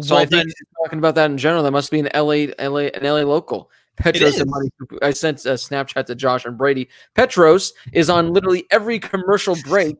So Well, I think he's talking about that in general. That must be an LA local. Petros and money. I sent a Snapchat to Josh and Brady. Petros is on literally every commercial break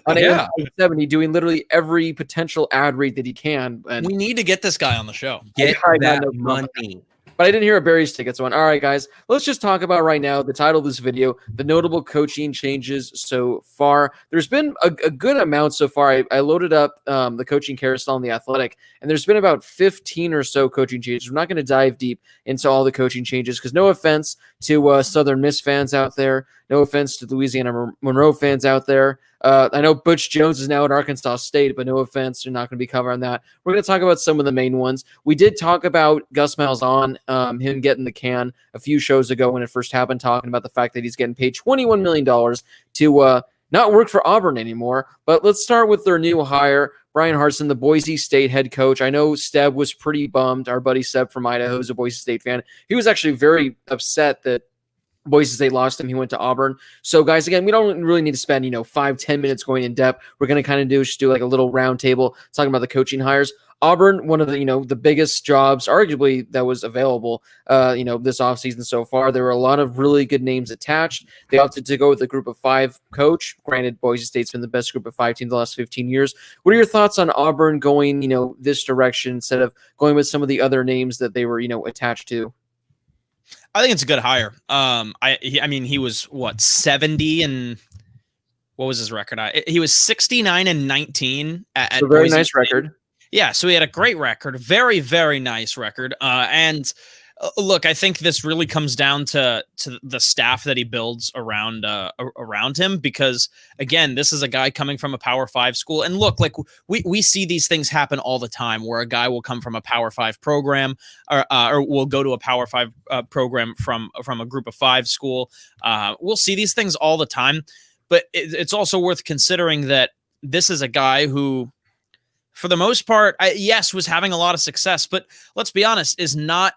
on AM 70, doing literally every potential ad read that he can. And we need to get this guy on the show. Get that money. But I didn't hear a Barry's tickets one. All right, guys, let's just talk about right now the title of this video, the notable coaching changes so far. There's been a good amount so far. I loaded up the coaching carousel on The Athletic, and there's been about 15 or so coaching changes. We're not going to dive deep into all the coaching changes because no offense to Southern Miss fans out there, no offense to Louisiana Monroe fans out there. I know Butch Jones is now at Arkansas State, but no offense, you're not going to be covering that. We're going to talk about some of the main ones. We did talk about Gus Malzahn, him getting the can a few shows ago when it first happened, talking about the fact that he's getting paid $21 million to not work for Auburn anymore. But let's start with their new hire, Brian Harsin, the Boise State head coach. I know Steb was pretty bummed. Our buddy Steb from Idaho is a Boise State fan. He was actually very upset that Boise State lost him. He went to Auburn. So, guys, again, we don't really need to spend, 5-10 minutes going in depth. We're going to kind of do like a little round table talking about the coaching hires. Auburn, one of the, the biggest jobs, arguably, that was available, this offseason so far. There were a lot of really good names attached. They opted to go with a group of 5 coach. Granted, Boise State's been the best group of 5 team the last 15 years. What are your thoughts on Auburn going, this direction instead of going with some of the other names that they were, attached to? I think it's a good hire. I mean, he was 70 and what was his record? He was 69-19 at a very Boise nice State. Record. Yeah, so he had a great record, very, very nice record. And look, I think this really comes down to the staff that he builds around him, because again, this is a guy coming from a Power 5 school. And look, like we see these things happen all the time, where a guy will come from a Power 5 program, or will go to a Power 5 program from a Group of 5 school. We'll see these things all the time, but it's also worth considering that this is a guy who, for the most part, yes, was having a lot of success, but let's be honest, is not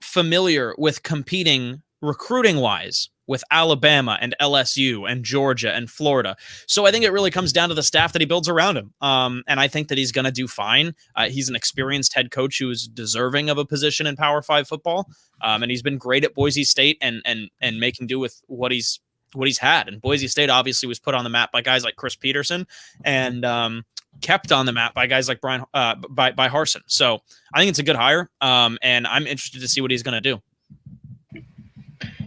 familiar with competing recruiting wise with Alabama and LSU and Georgia and Florida. So I think it really comes down to the staff that he builds around him. And I think that he's going to do fine. He's an experienced head coach who is deserving of a position in Power 5 football. And he's been great at Boise State and making do with what he's had. And Boise State obviously was put on the map by guys like Chris Peterson and kept on the map by guys like Brian by Harsin. So I think it's a good hire, and I'm interested to see what he's going to do.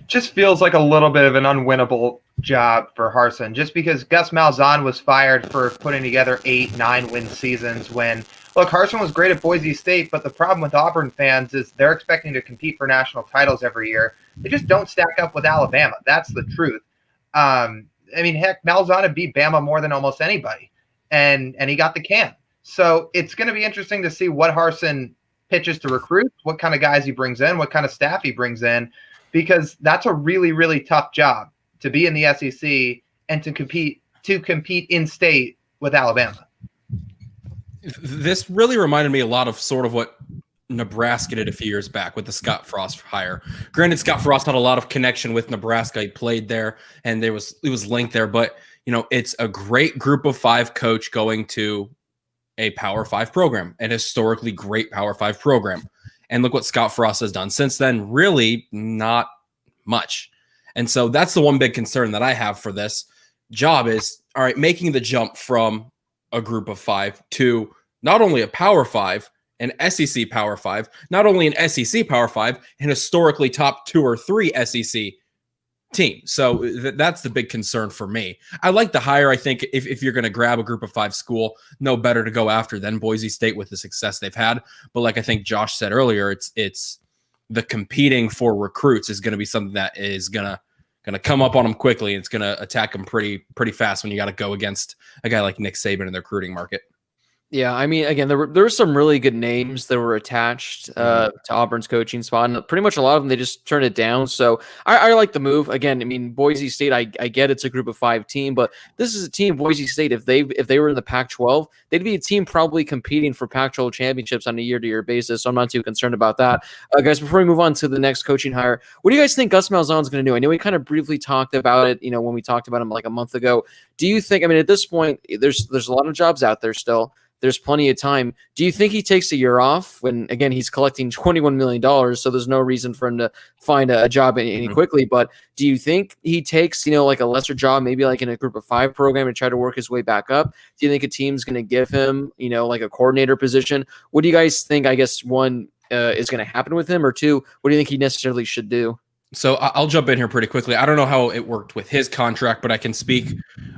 Just feels like a little bit of an unwinnable job for Harsin, just because Gus Malzahn was fired for putting together 8-9 win seasons when, look, Harsin was great at Boise State, but the problem with Auburn fans is they're expecting to compete for national titles every year. They just don't stack up with Alabama. That's the truth. I mean, heck, Malzahn had beat Bama more than almost anybody. And he got the can. So it's going to be interesting to see what Harsin pitches to recruits, what kind of guys he brings in, what kind of staff he brings in, because that's a really, really tough job to be in the SEC and to compete in state with Alabama. This really reminded me a lot of sort of what Nebraska did a few years back with the Scott Frost hire. Granted, Scott Frost had a lot of connection with Nebraska. He played there, and it was linked there, but it's a great Group of 5 coach going to a Power 5 program, an historically great Power 5 program. And look what Scott Frost has done since then. Really not much. And so that's the one big concern that I have for this job is, all right, making the jump from a Group of 5 to not only a Power 5, an SEC Power 5, not only an SEC Power 5, an historically top 2 or 3 SEC team. So that's the big concern for me. I like the hire. I think if you're going to grab a Group of 5 school, no better to go after than Boise State with the success they've had. But like I think Josh said earlier, it's the competing for recruits is going to be something that is going to come up on them quickly. And it's going to attack them pretty fast when you got to go against a guy like Nick Saban in the recruiting market. Yeah, I mean, again, there were some really good names that were attached to Auburn's coaching spot, and pretty much a lot of them, they just turned it down. So I like the move. Again, I mean, Boise State, I get it's a Group of 5 team, but this is a team, Boise State, if they were in the Pac-12, they'd be a team probably competing for Pac-12 championships on a year-to-year basis, so I'm not too concerned about that. Guys, before we move on to the next coaching hire, what do you guys think Gus Malzahn's going to do? I know we kind of briefly talked about it, when we talked about him like a month ago. Do you think, I mean, at this point, there's a lot of jobs out there still. There's plenty of time. Do you think he takes a year off when, again, he's collecting $21 million, so there's no reason for him to find a job any quickly, but do you think he takes, like a lesser job, maybe like in a group of 5 program and try to work his way back up? Do you think a team's going to give him, like a coordinator position? What do you guys think, I guess, one, is going to happen with him, or 2, what do you think he necessarily should do? So I'll jump in here pretty quickly. I don't know how it worked with his contract, but I can speak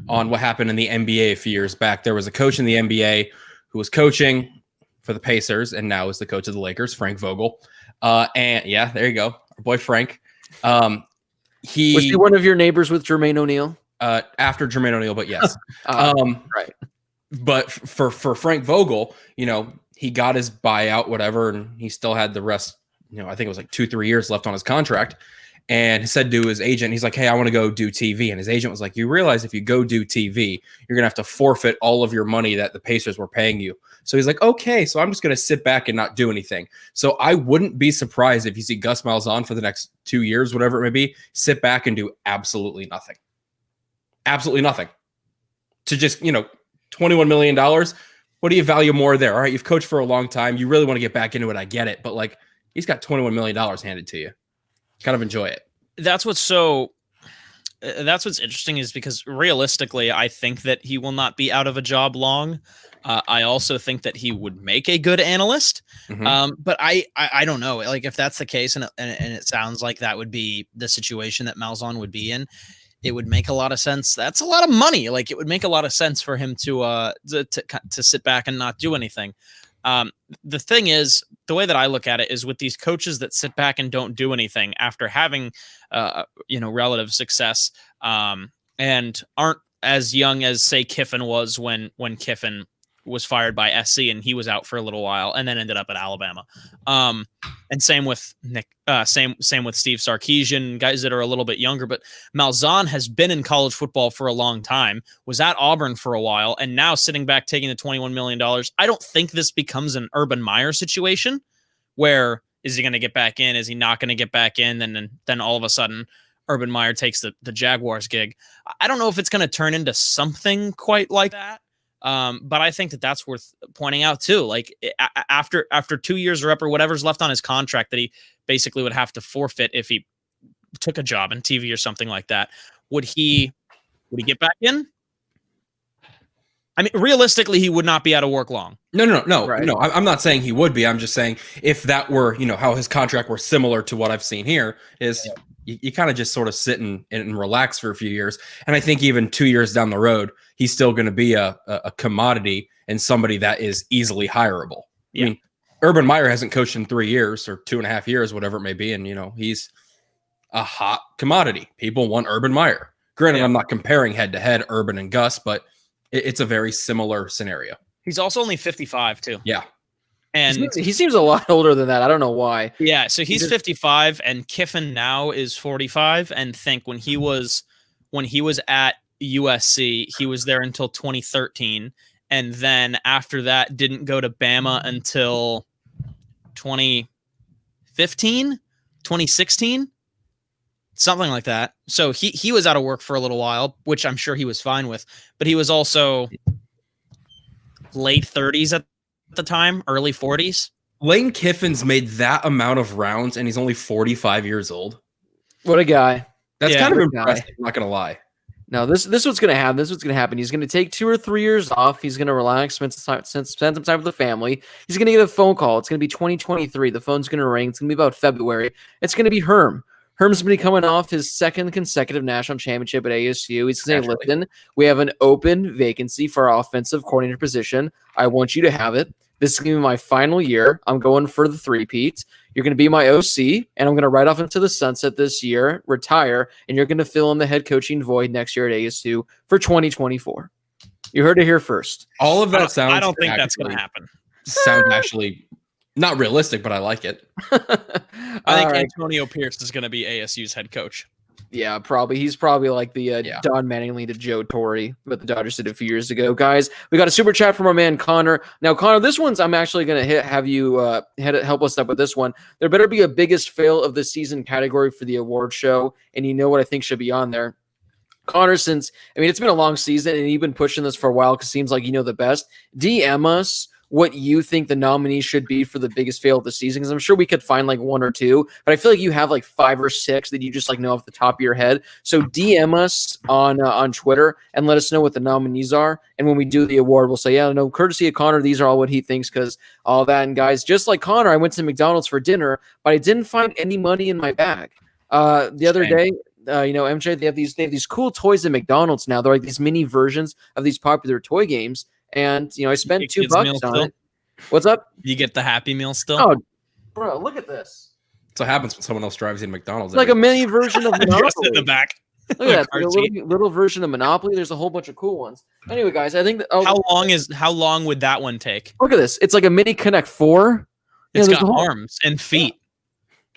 on what happened in the NBA a few years back. There was a coach in the NBA who was coaching for the Pacers and now is the coach of the Lakers, Frank Vogel. And yeah, there you go. Our boy Frank. Was he one of your neighbors with Jermaine O'Neal? After Jermaine O'Neal, but yes. Right. But for Frank Vogel, he got his buyout, whatever, and he still had the rest, I think it was like 2-3 years left on his contract. And he said to his agent, he's like, hey, I want to go do TV. And his agent was like, you realize if you go do TV, you're going to have to forfeit all of your money that the Pacers were paying you. So he's like, okay, so I'm just going to sit back and not do anything. So I wouldn't be surprised if you see Gus Malzahn for the next 2 years, whatever it may be, sit back and do absolutely nothing. Absolutely nothing. To just, $21 million. What do you value more there? All right, you've coached for a long time. You really want to get back into it. I get it. But like, he's got $21 million handed to you. Kind of enjoy it. That's what's interesting, is because realistically, I think that he will not be out of a job long. I also think that he would make a good analyst. But I don't know. Like, if that's the case, and it sounds like that would be the situation that Malzahn would be in, it would make a lot of sense. That's a lot of money. Like, it would make a lot of sense for him to sit back and not do anything. The thing is, the way that I look at it is with these coaches that sit back and don't do anything after having, relative success, and aren't as young as, say, Kiffin was when Kiffin was fired by SC and he was out for a little while and then ended up at Alabama. And same with Nick, same with Steve Sarkisian, guys that are a little bit younger, but Malzahn has been in college football for a long time, was at Auburn for a while, and now sitting back taking the $21 million. I don't think this becomes an Urban Meyer situation where is he going to get back in? Is he not going to get back in? And then all of a sudden Urban Meyer takes the Jaguars gig. I don't know if it's going to turn into something quite like that. But I think that that's worth pointing out too. Like, after 2 years or up or whatever's left on his contract that he basically would have to forfeit if he took a job in TV or something like that, would he get back in? I mean, realistically, he would not be out of work long. No. Right. No, I'm not saying he would be. I'm just saying if that were, how his contract were similar to what I've seen here is you kind of just sort of sit and relax for a few years. And I think even 2 years down the road, he's still going to be a commodity and somebody that is easily hireable. Yeah. I mean, Urban Meyer hasn't coached in 3 years or 2.5 years, whatever it may be. And, he's a hot commodity. People want Urban Meyer. Granted, I'm not comparing head to head Urban and Gus, but it's a very similar scenario. He's also only 55 too. Yeah. And he seems a lot older than that. I don't know why. Yeah. So he's 55 and Kiffin now is 45. And think when he was at USC, he was there until 2013. And then after that, didn't go to Bama until 2015, 2016, something like that. So he was out of work for a little while, which I'm sure he was fine with, but he was also late 30s at the time, early 40s. Lane Kiffin's made that amount of rounds and he's only 45 years old. What a guy. That's Yeah, kind of what a impressive, guy. I'm not going to lie. No, this is what's going to happen. This is what's going to happen. He's going to take 2 or 3 years off. He's going to relax, spend some time with the family. He's going to get a phone call. It's going to be 2023. The phone's going to ring. It's going to be about February. It's going to be Herm. Herm's going to be coming off his 2nd consecutive national championship at ASU. He's saying, listen, we have an open vacancy for our offensive coordinator position. I want you to have it. This is going to be my final year. I'm going for the three-peat. You're going to be my OC, and I'm going to ride off into the sunset this year, retire, and you're going to fill in the head coaching void next year at ASU for 2024. You heard it here first. All of that sounds. I don't think that's going to happen. Sounds actually not realistic, but I like it. I think right. Antonio Pierce is going to be ASU's head coach. Yeah, probably. He's probably like the Don Mattingly to Joe Torre, what the Dodgers did a few years ago. Guys, we got a super chat from our man Connor. Now, Connor, this one's I'm actually going to have you help us up with this one. There better be a biggest fail of the season category for the award show, and you know what I think should be on there. Connor, since it's been a long season and you've been pushing this for a while because it seems like you know the best. DM us what you think the nominees should be for the biggest fail of the season, because I'm sure we could find like 1 or 2, but I feel like you have like 5 or 6 that you just like know off the top of your head. So DM us on Twitter and let us know what the nominees are, and when we do the award, we'll say, yeah, no, courtesy of Connor, these are all what he thinks, because all that. And guys, just like Connor, I went to McDonald's for dinner, but I didn't find any money in my bag. The other day, MJ, they have these cool toys at McDonald's now. They're like these mini versions of these popular toy games. And, I spent $2 on it. What's up? You get the Happy Meal still? Oh, bro, look at this. That's what happens when someone else drives in McDonald's. It's like a mini version of Monopoly. In the back. Look at that. Like a little version of Monopoly. There's a whole bunch of cool ones. Anyway, guys, I think that, how long would that one take? Look at this. It's like a mini Connect 4. It's got arms and feet. Yeah.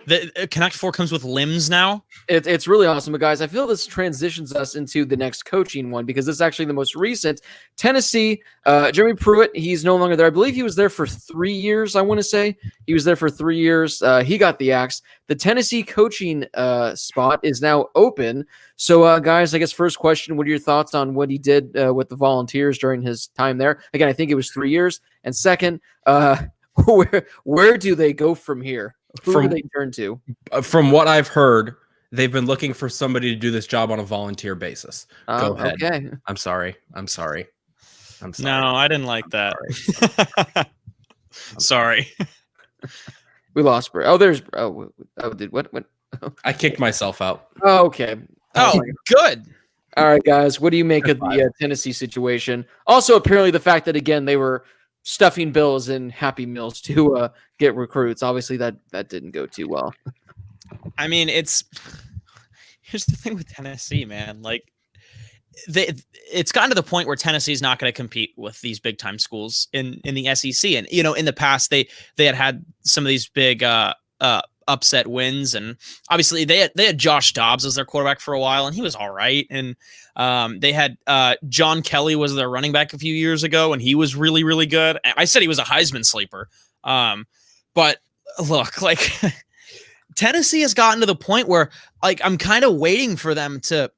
The Connect 4 comes with limbs now. It's really awesome. But guys, I feel this transitions us into the next coaching one, because this is actually the most recent. Tennessee, Jeremy Pruitt, he's no longer there. I believe he was there for 3 years, I want to say. He was there for 3 years. He got the axe. The Tennessee coaching spot is now open. So, guys, I guess first question, what are your thoughts on what he did with the Volunteers during his time there? Again, I think it was 3 years. And second, where do they go from here? Who do they turn to? From what I've heard, they've been looking for somebody to do this job on a volunteer basis. Go ahead. Okay. I'm sorry. No, I didn't like that. Sorry. We lost Bro. What? I kicked myself out. Oh, okay. Oh, good. All right, guys. What do you make of the Tennessee situation? Also, apparently the fact that, again, they were stuffing bills in Happy Meals to get recruits. Obviously, that didn't go too well. I mean, here's the thing with Tennessee, man. Like, it's gotten to the point where Tennessee's not going to compete with these big time schools in the SEC. And in the past they had some of these big upset wins, and obviously they had Josh Dobbs as their quarterback for a while, and he was all right. And they had John Kelly was their running back a few years ago, and he was really, really good. I said he was a Heisman sleeper. But look, like Tennessee has gotten to the point where like I'm kind of waiting for them to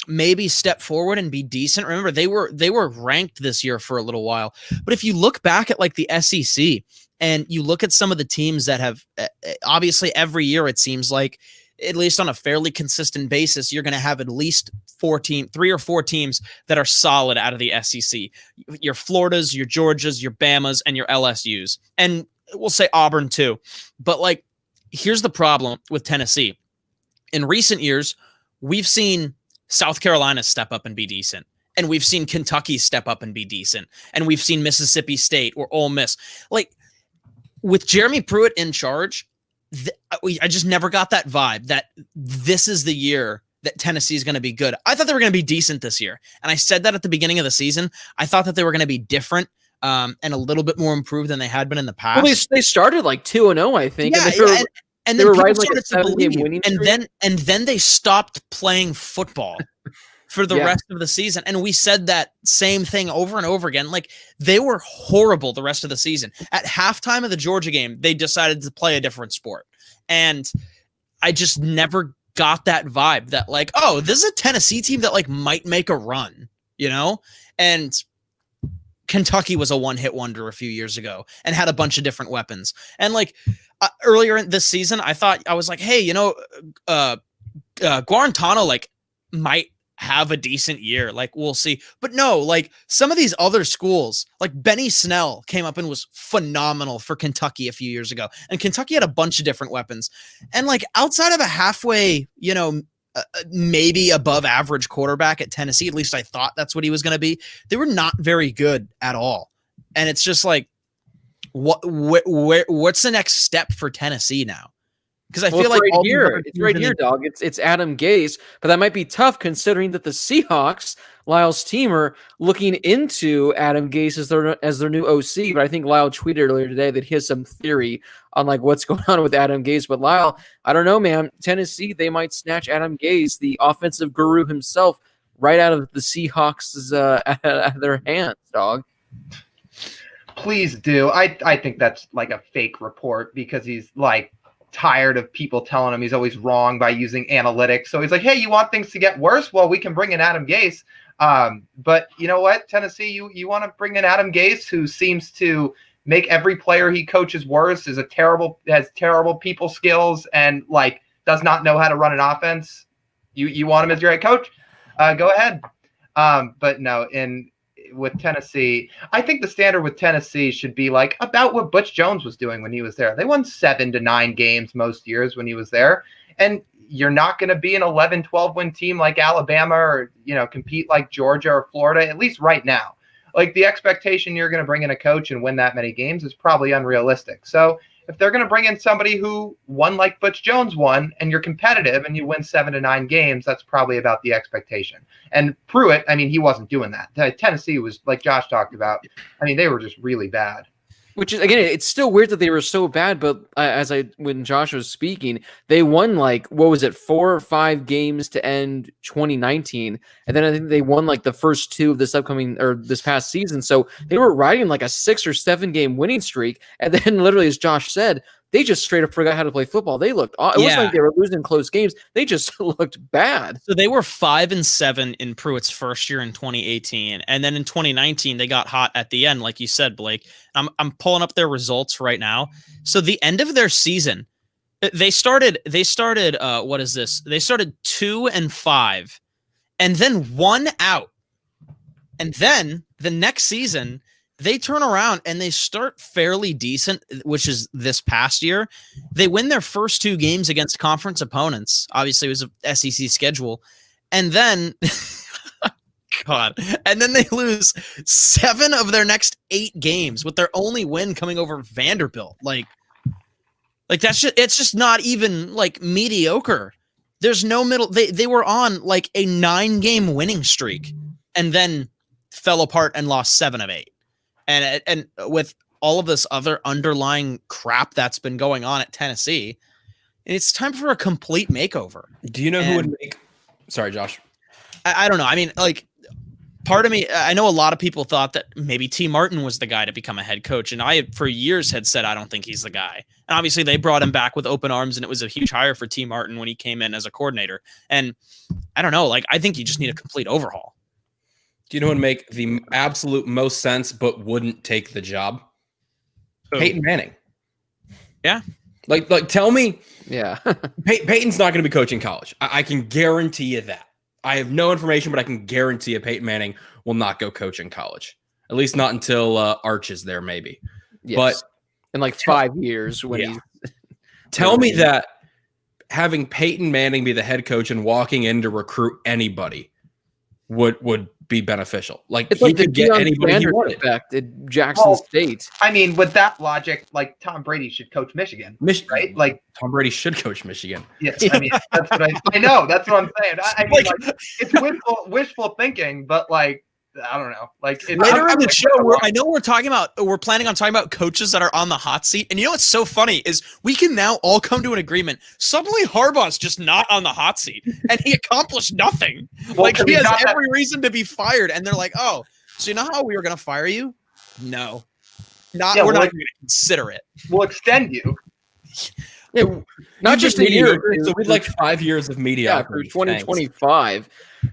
maybe step forward and be decent. Remember, they were ranked this year for a little while. But if you look back at like the SEC and you look at some of the teams that have obviously every year, it seems like, at least on a fairly consistent basis, you're going to have at least 3 or 4 teams that are solid out of the SEC. Your Floridas, your Georgias, your Bamas, and your LSUs. And we'll say Auburn too. But like, here's the problem with Tennessee. In recent years, we've seen South Carolina step up and be decent. And we've seen Kentucky step up and be decent. And we've seen Mississippi State or Ole Miss. Like, with Jeremy Pruitt in charge, I just never got that vibe that this is the year that Tennessee is going to be good. I thought they were going to be decent this year. And I said that at the beginning of the season. I thought that they were going to be different and a little bit more improved than they had been in the past. Well, they started like 2-0, I think. Yeah, and then they were people riding like a started to believe 7-game you. winning And streak. then they stopped playing football for the rest of the season. And we said that same thing over and over again. Like, they were horrible the rest of the season. At halftime of the Georgia game, they decided to play a different sport. And I just never got that vibe that like, oh, this is a Tennessee team that like might make a run, And Kentucky was a one-hit wonder a few years ago and had a bunch of different weapons. And like earlier in this season, I was like, hey, Guarantano like might have a decent year. Like, we'll see. But no, like some of these other schools, like Benny Snell came up and was phenomenal for Kentucky a few years ago. And Kentucky had a bunch of different weapons. And like outside of a halfway, maybe above average quarterback at Tennessee, at least I thought that's what he was going to be, they were not very good at all. And it's just like, what's the next step for Tennessee now? Because I feel like it's right here, dog. It's Adam Gase, but that might be tough considering that the Seahawks, Lyle's team, are looking into Adam Gase as their new OC. But I think Lyle tweeted earlier today that he has some theory on like what's going on with Adam Gase. But Lyle, I don't know, man. Tennessee, they might snatch Adam Gase, the offensive guru himself, right out of the Seahawks' out of their hands, dog. Please do. I think that's like a fake report because he's like tired of people telling him he's always wrong by using analytics. So he's like, hey, you want things to get worse? Well, we can bring in Adam Gase. But you know what, Tennessee, you want to bring in Adam Gase, who seems to make every player he coaches worse, has terrible people skills, and like does not know how to run an offense. You want him as your head coach? Go ahead. But no, with Tennessee, I think the standard with Tennessee should be like about what Butch Jones was doing when he was there. They won 7 to 9 games most years when he was there. And you're not going to be an 11, 12 win team like Alabama or, compete like Georgia or Florida, at least right now. Like the expectation you're going to bring in a coach and win that many games is probably unrealistic. So if they're going to bring in somebody who won like Butch Jones won, and you're competitive and you win 7 to 9 games, that's probably about the expectation. And Pruitt, he wasn't doing that. Tennessee was, like Josh talked about, they were just really bad. Which is, again, it's still weird that they were so bad, but when Josh was speaking, they won 4 or 5 games to end 2019, and then I think they won the first 2 of this past season. So they were riding a 6 or 7 game winning streak, and then literally, as Josh said, they just straight up forgot how to play football. They looked, it wasn't like they were losing close games. They just looked bad. So they were 5-7 in Pruitt's first year in 2018. And then in 2019, they got hot at the end, like you said, Blake. I'm pulling up their results right now. So the end of their season, they started, what is this? They started 2-5 and then 1 out. And then the next season, they turn around and they start fairly decent, which is this past year. They win their first 2 games against conference opponents. Obviously, it was a SEC schedule. And then, and then they lose 7 of their next 8 games with their only win coming over Vanderbilt. Like it's just not even mediocre. There's no middle. They were on a 9-game winning streak and then fell apart and lost 7 of 8. And with all of this other underlying crap that's been going on at Tennessee, it's time for a complete makeover. Do you know who would make? Sorry, Josh. I don't know. Part of me, I know a lot of people thought that maybe T. Martin was the guy to become a head coach, and I, for years, had said I don't think he's the guy. And obviously, they brought him back with open arms, and it was a huge hire for T. Martin when he came in as a coordinator. And I don't know. I think you just need a complete overhaul. Do you know who would make the absolute most sense but wouldn't take the job? Who? Peyton Manning. Yeah. Tell me. Yeah. Peyton's not going to be coaching college. I can guarantee you that. I have no information, but I can guarantee you Peyton Manning will not go coach in college. At least not until Arch is there, maybe. Yes. But in 5 years when he tell me that having Peyton Manning be the head coach and walking in to recruit anybody would be beneficial. It's he could get anybody he wanted. Effect at Jackson State. With that logic, Tom Brady should coach Michigan, right? Tom Brady should coach Michigan. Yes, that's what I know. That's what I'm saying. It's wishful thinking, but I don't know. Later in the show, we're planning on talking about coaches that are on the hot seat. And you know what's so funny is we can now all come to an agreement. Suddenly Harbaugh's just not on the hot seat and he accomplished nothing. He has every reason to be fired. And they're like, oh, so you know how we were going to fire you? No, we're not even going to consider it. We'll extend you. Yeah, not just a year. So we'd 5 years of mediocrity. Yeah, for 2025.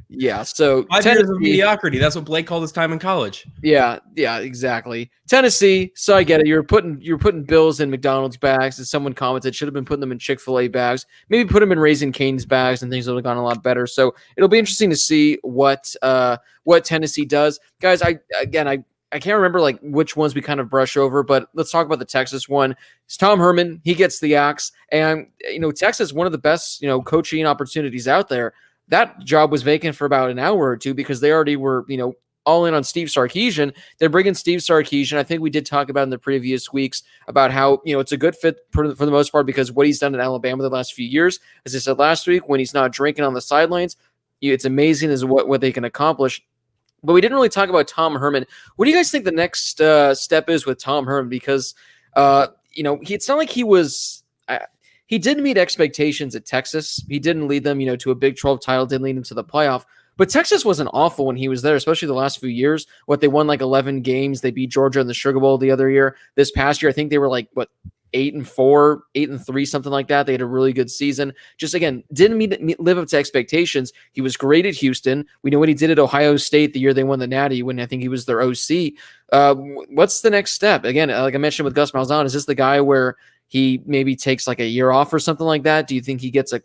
Yeah, so 5 years of mediocrity. That's what Blake called his time in college. Yeah, exactly. Tennessee. So I get it. You're putting Bills in McDonald's bags. As someone commented, should have been putting them in Chick-fil-A bags. Maybe put them in Raising Cane's bags, and things would have gone a lot better. So it'll be interesting to see what Tennessee does, guys. I can't remember which ones we kind of brush over, but let's talk about the Texas one. It's Tom Herman. He gets the axe, and Texas, one of the best coaching opportunities out there. That job was vacant for about an hour or two because they already were all in on Steve Sarkisian. They're bringing Steve Sarkisian. I think we did talk about in the previous weeks about how it's a good fit for the most part because what he's done in Alabama the last few years. As I said last week, when he's not drinking on the sidelines, it's amazing as what they can accomplish. But we didn't really talk about Tom Herman. What do you guys think the next step is with Tom Herman? Because, it's not like he was he didn't meet expectations at Texas. He didn't lead them, to a Big 12 title, didn't lead them to the playoff. But Texas wasn't awful when he was there, especially the last few years. They won 11 games. They beat Georgia in the Sugar Bowl the other year. This past year, I think they were 8-4, 8-3, something like that. They had a really good season. Just again, didn't live up to expectations. He was great at Houston. We know what he did at Ohio State the year they won the Natty when I think he was their OC. What's the next step? Again, like I mentioned with Gus Malzahn, is this the guy where he maybe takes like a year off or something like that? Do you think he gets an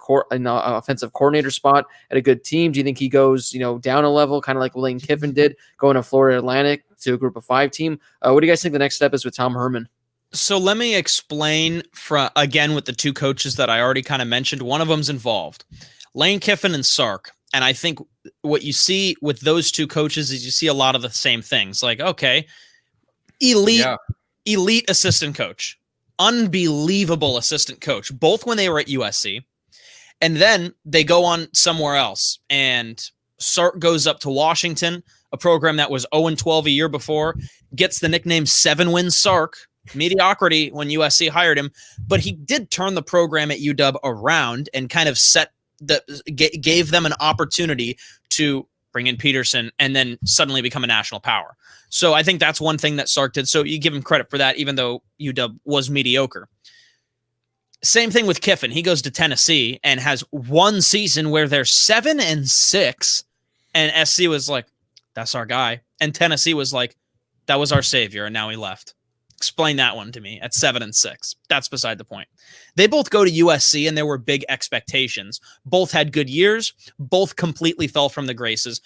offensive coordinator spot at a good team? Do you think he goes, down a level, kind of like Lane Kiffin did, going to Florida Atlantic to a Group of 5 team? What do you guys think the next step is with Tom Herman? So let me explain again with the two coaches that I already kind of mentioned. One of them's involved, Lane Kiffin and Sark. And I think what you see with those two coaches is you see a lot of the same things. Like, okay, elite assistant coach, unbelievable assistant coach, both when they were at USC. And then they go on somewhere else. And Sark goes up to Washington, a program that was 0-12 a year before, gets the nickname 7-win Sark. Mediocrity when USC hired him, but he did turn the program at UW around and kind of gave them an opportunity to bring in Peterson and then suddenly become a national power. So I think that's one thing that Sark did. So you give him credit for that, even though UW was mediocre. Same thing with Kiffin. He goes to Tennessee and has one season where they're 7-6, and SC was like, "That's our guy," and Tennessee was like, "That was our savior," and now he left. Explain that one to me at 7-6. That's beside the point. They both go to USC and there were big expectations. Both had good years. Both completely fell from the graces.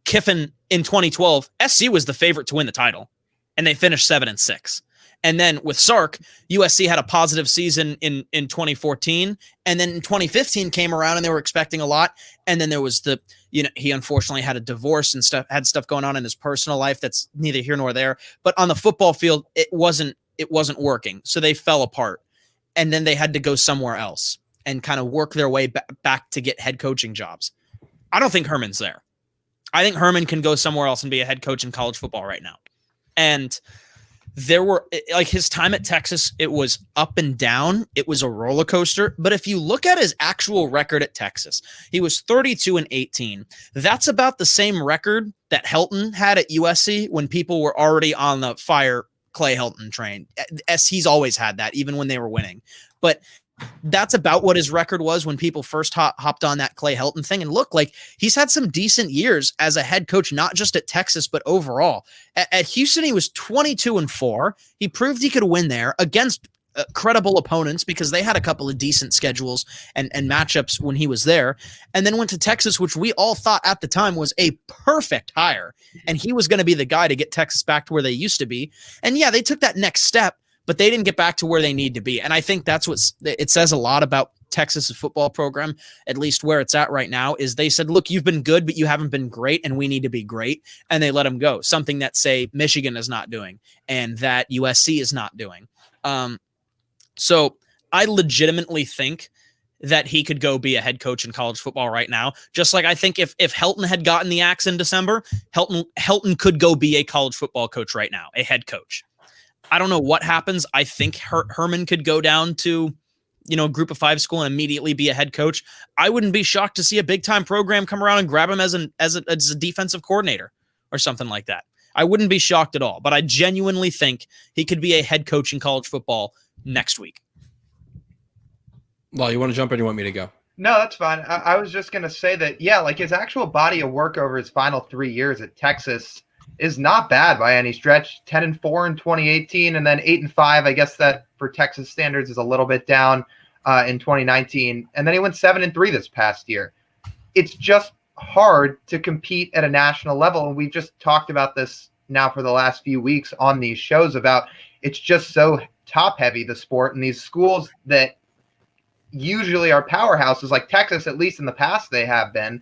Kiffin in 2012, SC was the favorite to win the title and they finished 7-6. And then with Sark, USC had a positive season in 2014. And then in 2015 came around and they were expecting a lot. And then there was he unfortunately had a divorce and had stuff going on in his personal life that's neither here nor there. But on the football field, it wasn't working. So they fell apart. And then they had to go somewhere else and kind of work their way back to get head coaching jobs. I don't think Herman's there. I think Herman can go somewhere else and be a head coach in college football right now. And there were, like, his time at Texas, it was up and down. It was a roller coaster. But if you look at his actual record at Texas, he was 32-18. That's about the same record that Helton had at USC when people were already on the fire Clay Helton train. He's always had that, even when they were winning. But that's about what his record was when people first hopped on that Clay Helton thing. And look, like, he's had some decent years as a head coach, not just at Texas, but overall. At Houston, he was 22-4. He proved he could win there against credible opponents because they had a couple of decent schedules and matchups when he was there. And then went to Texas, which we all thought at the time was a perfect hire. And he was going to be the guy to get Texas back to where they used to be. And yeah, they took that next step, but they didn't get back to where they need to be. And I think that's it says a lot about Texas's football program, at least where it's at right now, is they said, look, you've been good, but you haven't been great, and we need to be great. And they let him go, something that, say, Michigan is not doing and that USC is not doing. So I legitimately think that he could go be a head coach in college football right now. Just like I think if Helton had gotten the axe in December, Helton could go be a college football coach right now, a head coach. I don't know what happens. I think Herman could go down to, Group of 5 school and immediately be a head coach. I wouldn't be shocked to see a big time program come around and grab him as a defensive coordinator or something like that. I wouldn't be shocked at all, but I genuinely think he could be a head coach in college football next week. Well, you want to jump in or you want me to go? No, that's fine. I was just going to say that, yeah, like his actual body of work over his final 3 years at Texas is not bad by any stretch. 10-4 in 2018, and then 8-5. I guess that for Texas standards is a little bit down in 2019. And then he went 7-3 this past year. It's just hard to compete at a national level. And we've just talked about this now for the last few weeks on these shows about it's just so top heavy, the sport, and these schools that usually are powerhouses like Texas, at least in the past they have been,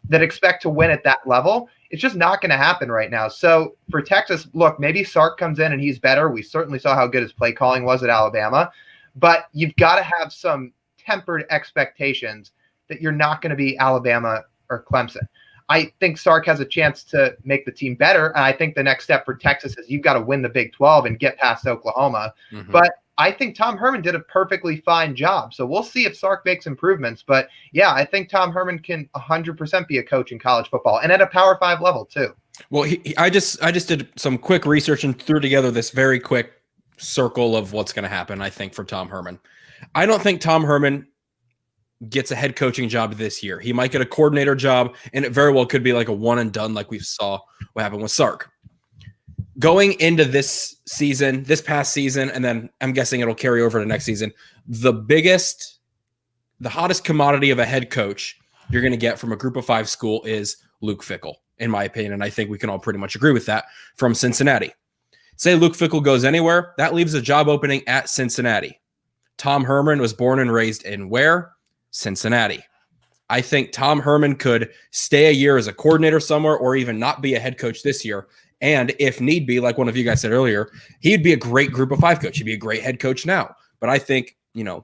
that expect to win at that level. It's just not going to happen right now. So for Texas, look, maybe Sark comes in and he's better. We certainly saw how good his play calling was at Alabama, but you've got to have some tempered expectations that you're not going to be Alabama or Clemson. I think Sark has a chance to make the team better. And I think the next step for Texas is you've got to win the Big 12 and get past Oklahoma. Mm-hmm. But I think Tom Herman did a perfectly fine job. So we'll see if Sark makes improvements. But yeah, I think Tom Herman can 100% be a coach in college football and at a Power 5 level too. Well, I just did some quick research and threw together this very quick circle of what's going to happen, I think, for Tom Herman. I don't think Tom Herman gets a head coaching job this year. He might get a coordinator job, and it very well could be like a one and done like we saw what happened with Sark. Going into this season, this past season, and then I'm guessing it'll carry over to next season, the hottest commodity of a head coach you're going to get from a group of 5 school is Luke Fickell, in my opinion, and I think we can all pretty much agree with that, from Cincinnati. Say Luke Fickell goes anywhere, that leaves a job opening at Cincinnati. Tom Herman was born and raised in where? Cincinnati. I think Tom Herman could stay a year as a coordinator somewhere or even not be a head coach this year. And if need be, like one of you guys said earlier, he'd be a great group of 5 coach. He'd be a great head coach now. But I think,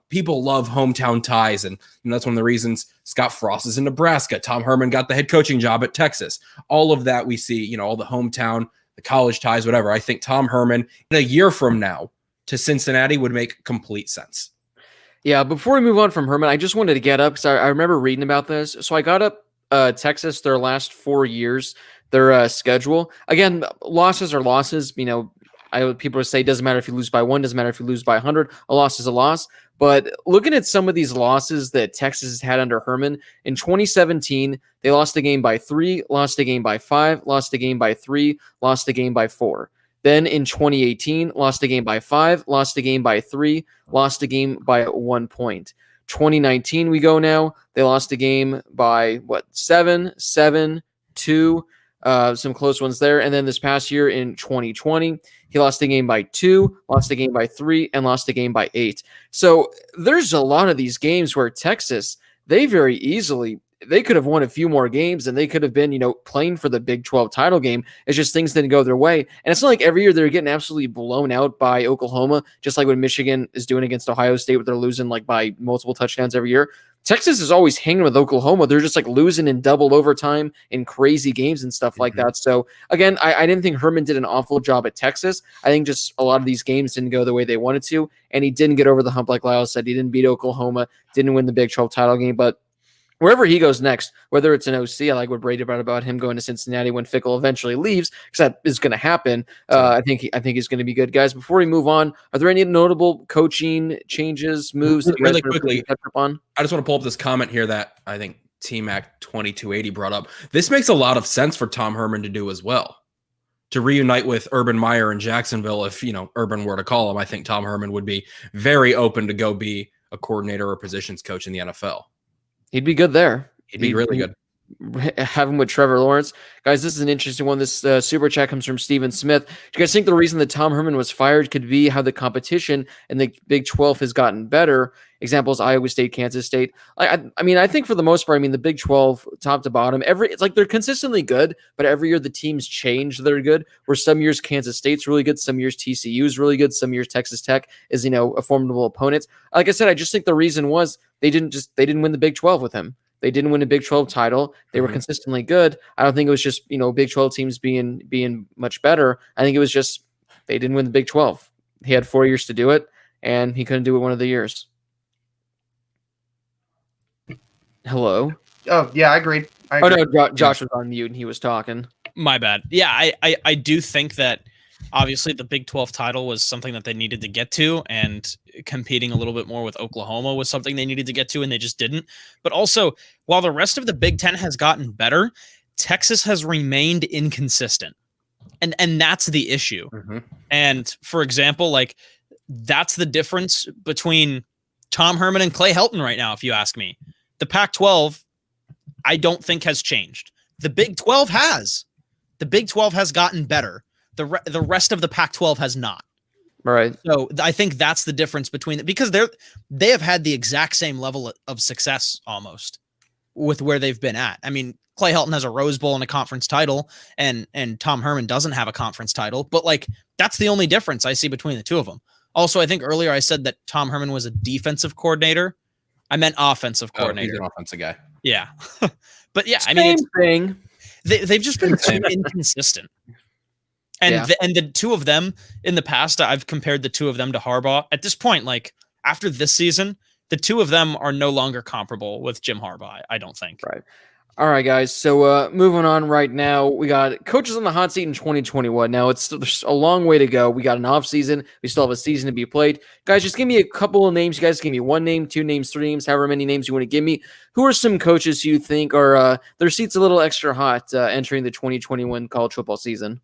people love hometown ties. And that's one of the reasons Scott Frost is in Nebraska. Tom Herman got the head coaching job at Texas. All of that we see, all the hometown, the college ties, whatever. I think Tom Herman in a year from now to Cincinnati would make complete sense. Yeah, before we move on from Herman, I just wanted to get up because I remember reading about this. So I got up Texas their last 4 years, their schedule. Again, losses are losses. People say it doesn't matter if you lose by 1, doesn't matter if you lose by 100. A loss is a loss. But looking at some of these losses that Texas has had under Herman, in 2017, they lost a game by 3, lost a game by 5, lost a game by 3, lost a game by 4. Then in 2018, lost a game by 5, lost a game by 3, lost a game by 1 point. 2019, we go now. They lost a game by 7, 2, some close ones there. And then this past year in 2020, he lost a game by 2, lost a game by 3, and lost a game by 8. So there's a lot of these games where Texas, they very easily, they could have won a few more games and they could have been, playing for the Big 12 title game. It's just things didn't go their way. And it's not like every year they're getting absolutely blown out by Oklahoma, just like what Michigan is doing against Ohio State, where they're losing by multiple touchdowns every year. Texas is always hanging with Oklahoma. They're just losing in double overtime in crazy games and stuff like that. So again, I didn't think Herman did an awful job at Texas. I think just a lot of these games didn't go the way they wanted to. And he didn't get over the hump, like Lyle said. He didn't beat Oklahoma, didn't win the Big 12 title game, but wherever he goes next, whether it's an OC, I like what Brady brought about him going to Cincinnati when Fickell eventually leaves, because that is going to happen. I think he's going to be good. Guys, before we move on, are there any notable coaching changes, moves that really quickly touch upon? I just want to pull up this comment here that I think T-Mac 2280 brought up. This makes a lot of sense for Tom Herman to do as well. To reunite with Urban Meyer in Jacksonville, if Urban were to call him, I think Tom Herman would be very open to go be a coordinator or positions coach in the NFL. He'd be good there. He'd be really good. Have him with Trevor Lawrence. Guys, this is an interesting one. This super chat comes from Stephen Smith. Do you guys think the reason that Tom Herman was fired could be how the competition in the Big 12 has gotten better? Examples, Iowa State, Kansas State. I think for the most part, the Big 12, top to bottom, it's like they're consistently good, but every year the teams change. They're good, where some years Kansas State's really good, some years TCU is really good, some years Texas Tech is, a formidable opponent. Like I said, I just think the reason was they didn't win the Big 12 with him. They didn't win a Big 12 title. They were consistently good. I don't think it was just, Big 12 teams being much better. I think it was just they didn't win the Big 12. He had 4 years to do it, and he couldn't do it one of the years. Hello? Oh, yeah, I agreed. Oh, no, Josh was on mute, and he was talking. My bad. Yeah, I do think that obviously the Big 12 title was something that they needed to get to, and competing a little bit more with Oklahoma was something they needed to get to, and they just didn't. But also, while the rest of the Big 10 has gotten better, Texas has remained inconsistent. And that's the issue. And for example, that's the difference between Tom Herman and Clay Helton right now, if you ask me. The Pac-12, I don't think has changed. The Big 12 has. The Big 12 has gotten better. The rest of the Pac-12 has not. Right. So I think that's the difference between because they have had the exact same level of success almost with where they've been at. Clay Helton has a Rose Bowl and a conference title, and Tom Herman doesn't have a conference title, but that's the only difference I see between the two of them. Also, I think earlier I said that Tom Herman was a defensive coordinator. I meant offensive coordinator. He's an offensive guy. Yeah. But yeah, Same thing. They've just been too inconsistent. And the two of them in the past, I've compared the two of them to Harbaugh. At this point, after this season, the two of them are no longer comparable with Jim Harbaugh, I don't think. Right. All right, guys. So moving on right now, we got coaches on the hot seat in 2021. Now, there's a long way to go. We got an off season. We still have a season to be played. Guys, just give me a couple of names. You guys give me 1 name, 2 names, 3 names, however many names you want to give me. Who are some coaches you think are their seats a little extra hot entering the 2021 college football season?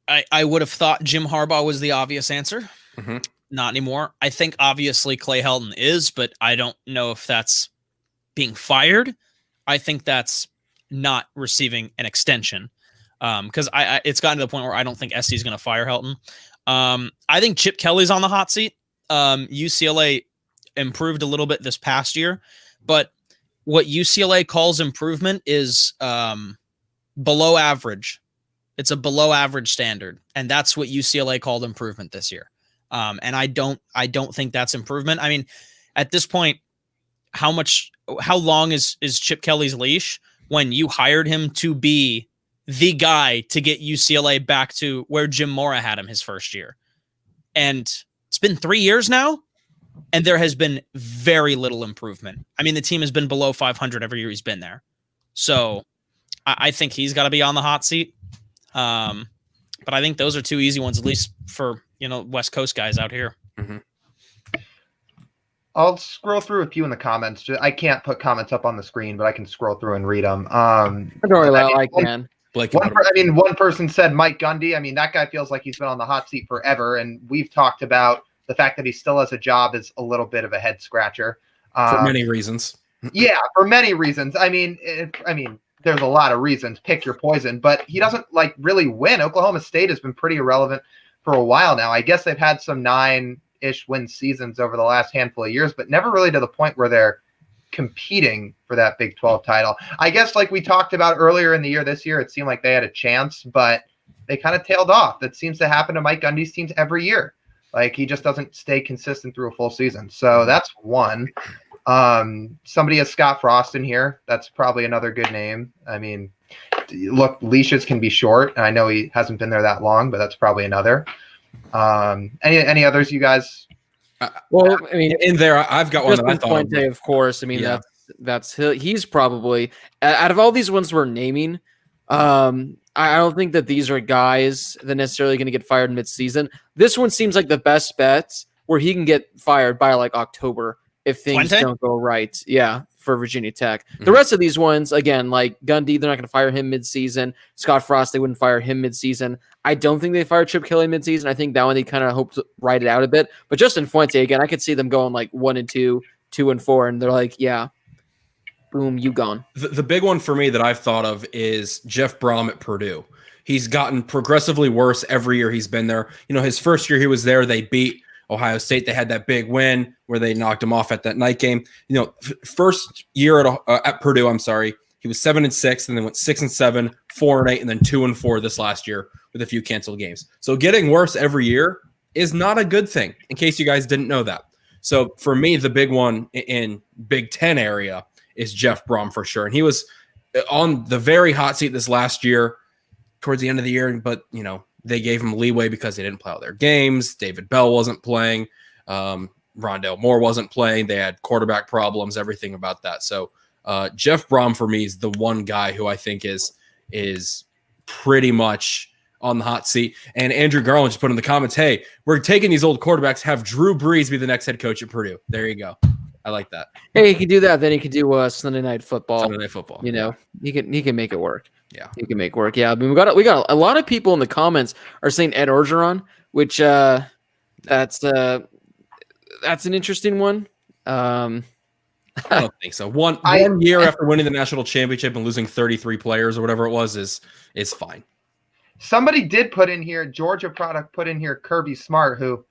I would have thought Jim Harbaugh was the obvious answer. Mm-hmm. Not anymore. I think obviously Clay Helton is, but I don't know if that's being fired. I think that's not receiving an extension because it's gotten to the point where I don't think SC is going to fire Helton. I think Chip Kelly's on the hot seat. UCLA improved a little bit this past year, but what UCLA calls improvement is below average. It's a below average standard, and that's what UCLA called improvement this year. And I don't think that's improvement. I mean, at this point, how long is Chip Kelly's leash when you hired him to be the guy to get UCLA back to where Jim Mora had him his first year? And it's been 3 years now, and there has been very little improvement. I mean, the team has been below 500 every year he's been there. So I think he's got to be on the hot seat. But I think those are 2 easy ones, at least for, West Coast guys out here. Mm-hmm. I'll scroll through a few in the comments. I can't put comments up on the screen, but I can scroll through and read them. I can. One person said Mike Gundy. I mean, that guy feels like he's been on the hot seat forever, and we've talked about the fact that he still has a job is a little bit of a head scratcher. For many reasons. Yeah, for many reasons. I mean, there's a lot of reasons. Pick your poison, but he doesn't really win. Oklahoma State has been pretty irrelevant for a while now. I guess they've had some 9-ish win seasons over the last handful of years, but never really to the point where they're competing for that Big 12 title. I guess like we talked about earlier in the year, this year, it seemed like they had a chance, but they kind of tailed off. That seems to happen to Mike Gundy's teams every year. Like he just doesn't stay consistent through a full season. So that's one. Somebody has Scott Frost in here. That's probably another good name. I mean, look, leashes can be short, and I know he hasn't been there that long, but that's probably another. Any others you guys? Well, I mean, in there, I've got one that I thought Fuente, of course. I mean, he's probably out of all these ones we're naming. I don't think that these are guys that necessarily going to get fired mid-season. This one seems like the best bet where he can get fired by like October if things don't go right. Yeah, for Virginia Tech. Mm-hmm. The rest of these ones, again, like Gundy, they're not going to fire him mid-season. Scott Frost, they wouldn't fire him mid-season. I don't think they fired Chip Kelly mid-season. I think that one they kind of hope to ride it out a bit. But Justin Fuente, again, I could see them going like 1-2, 2-4, and they're like, yeah, boom, you gone. The big one for me that I've thought of is Jeff Brom at Purdue. He's gotten progressively worse every year he's been there. His first year he was there, they beat Ohio State. They had that big win where they knocked him off at that night game. First year at Purdue, he was 7-6, and then went 6-7, 4-8, and then 2-4 this last year with a few canceled games. So getting worse every year is not a good thing, in case you guys didn't know that. So for me, the big one in Big Ten area is Jeff Brom for sure. And he was on the very hot seat this last year towards the end of the year, but they gave him leeway because they didn't play all their games. David Bell wasn't playing. Rondale Moore wasn't playing. They had quarterback problems, everything about that. So Jeff Brom for me is the one guy who I think is pretty much on the hot seat. And Andrew Garland just put in the comments, hey, we're taking these old quarterbacks, have Drew Brees be the next head coach at Purdue. There you go. I like that. Hey, he can do that. Then he can do Sunday Night Football. Sunday Night Football. He can make it work. Yeah, he can make it work. Yeah, I mean, we got a lot of people in the comments are saying Ed Orgeron, which that's an interesting one. I don't think so. One year after winning the national championship and losing 33 players or whatever it was is fine. Somebody did put in here, Georgia product put in here Kirby Smart, who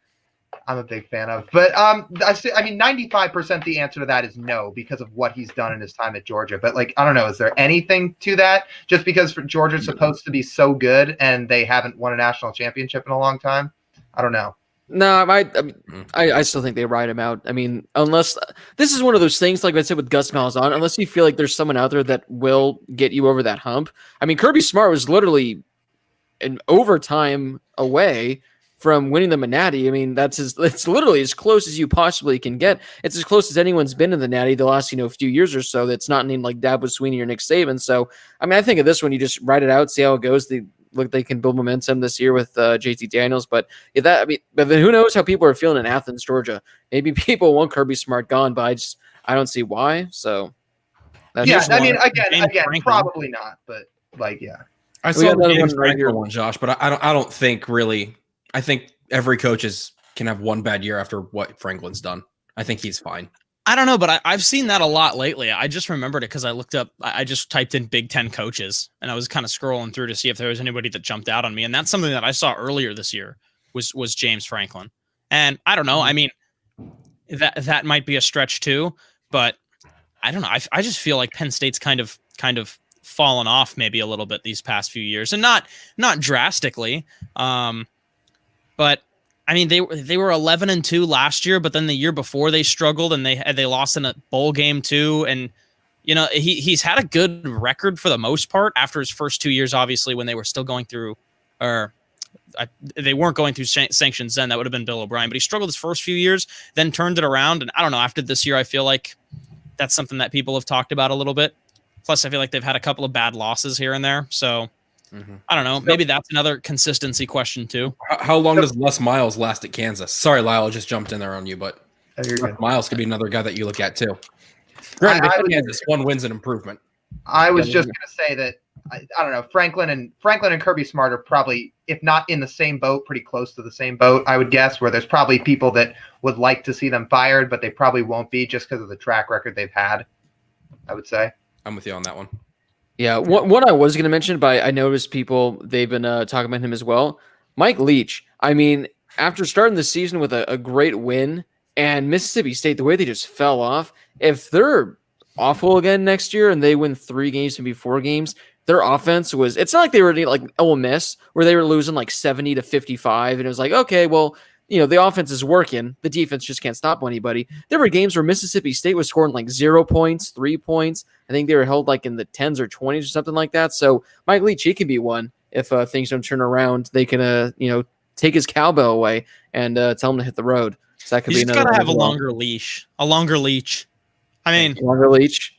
I'm a big fan of. But 95% the answer to that is no, because of what he's done in his time at Georgia. But I don't know, is there anything to that? Just because Georgia's supposed to be so good and they haven't won a national championship in a long time? I don't know. No, I still think they ride him out. I mean, unless this is one of those things, like I said with Gus Malzahn, unless you feel like there's someone out there that will get you over that hump. I mean, Kirby Smart was literally an overtime away from winning the Natty. I mean, it's literally as close as you possibly can get. It's as close as anyone's been in the Natty the last, few years or so. That's not named like Dabo Swinney or Nick Saban. So, I mean, I think of this one, you just write it out, see how it goes. They can build momentum this year with JT Daniels, but but then who knows how people are feeling in Athens, Georgia? Maybe people want Kirby Smart gone, but I don't see why. So, again, probably not, but yeah. I saw the James Franklin one, Josh, but I don't think really. I think every coach can have one bad year after what Franklin's done. I think he's fine. I don't know, but I've seen that a lot lately. I just remembered it because I just typed in Big Ten coaches, and I was kind of scrolling through to see if there was anybody that jumped out on me. And that's something that I saw earlier this year was James Franklin. And I don't know. I mean, that might be a stretch too, but I don't know. I just feel like Penn State's kind of fallen off maybe a little bit these past few years, and not drastically. But I mean, they were 11-2 last year, but then the year before they struggled and they lost in a bowl game too. And he's had a good record for the most part after his first 2 years. Obviously, when they were still going through, they weren't going through sanctions then. That would have been Bill O'Brien, but he struggled his first few years, then turned it around. And I don't know. After this year, I feel like that's something that people have talked about a little bit. Plus, I feel like they've had a couple of bad losses here and there, so. I don't know. Maybe that's another consistency question too. How long does Les Miles last at Kansas? Sorry, Lyle, just jumped in there on you, but Miles could be another guy that you look at too. Granted, Kansas, one win's an improvement. I was just going to say that I don't know. Franklin and Kirby Smart are probably, if not in the same boat, pretty close to the same boat. I would guess where there's probably people that would like to see them fired, but they probably won't be just because of the track record they've had. I would say. I'm with you on that one. Yeah, what I was going to mention, but I noticed people, they've been talking about him as well. Mike Leach, I mean, after starting the season with a great win, and Mississippi State, the way they just fell off, if they're awful again next year and they win 3 games, maybe 4 games, their offense it's not like they were like Ole Miss, where they were losing like 70-55, and it was like, okay, well, the offense is working. The defense just can't stop anybody. There were games where Mississippi State was scoring like 0 points, 3 points. I think they were held like in the 10s or 20s or something like that. So Mike Leach, he can be one. If things don't turn around, they can, take his cowbell away and tell him to hit the road. So that could be another. He's got to have a longer leash. A longer leash. I mean, longer leash.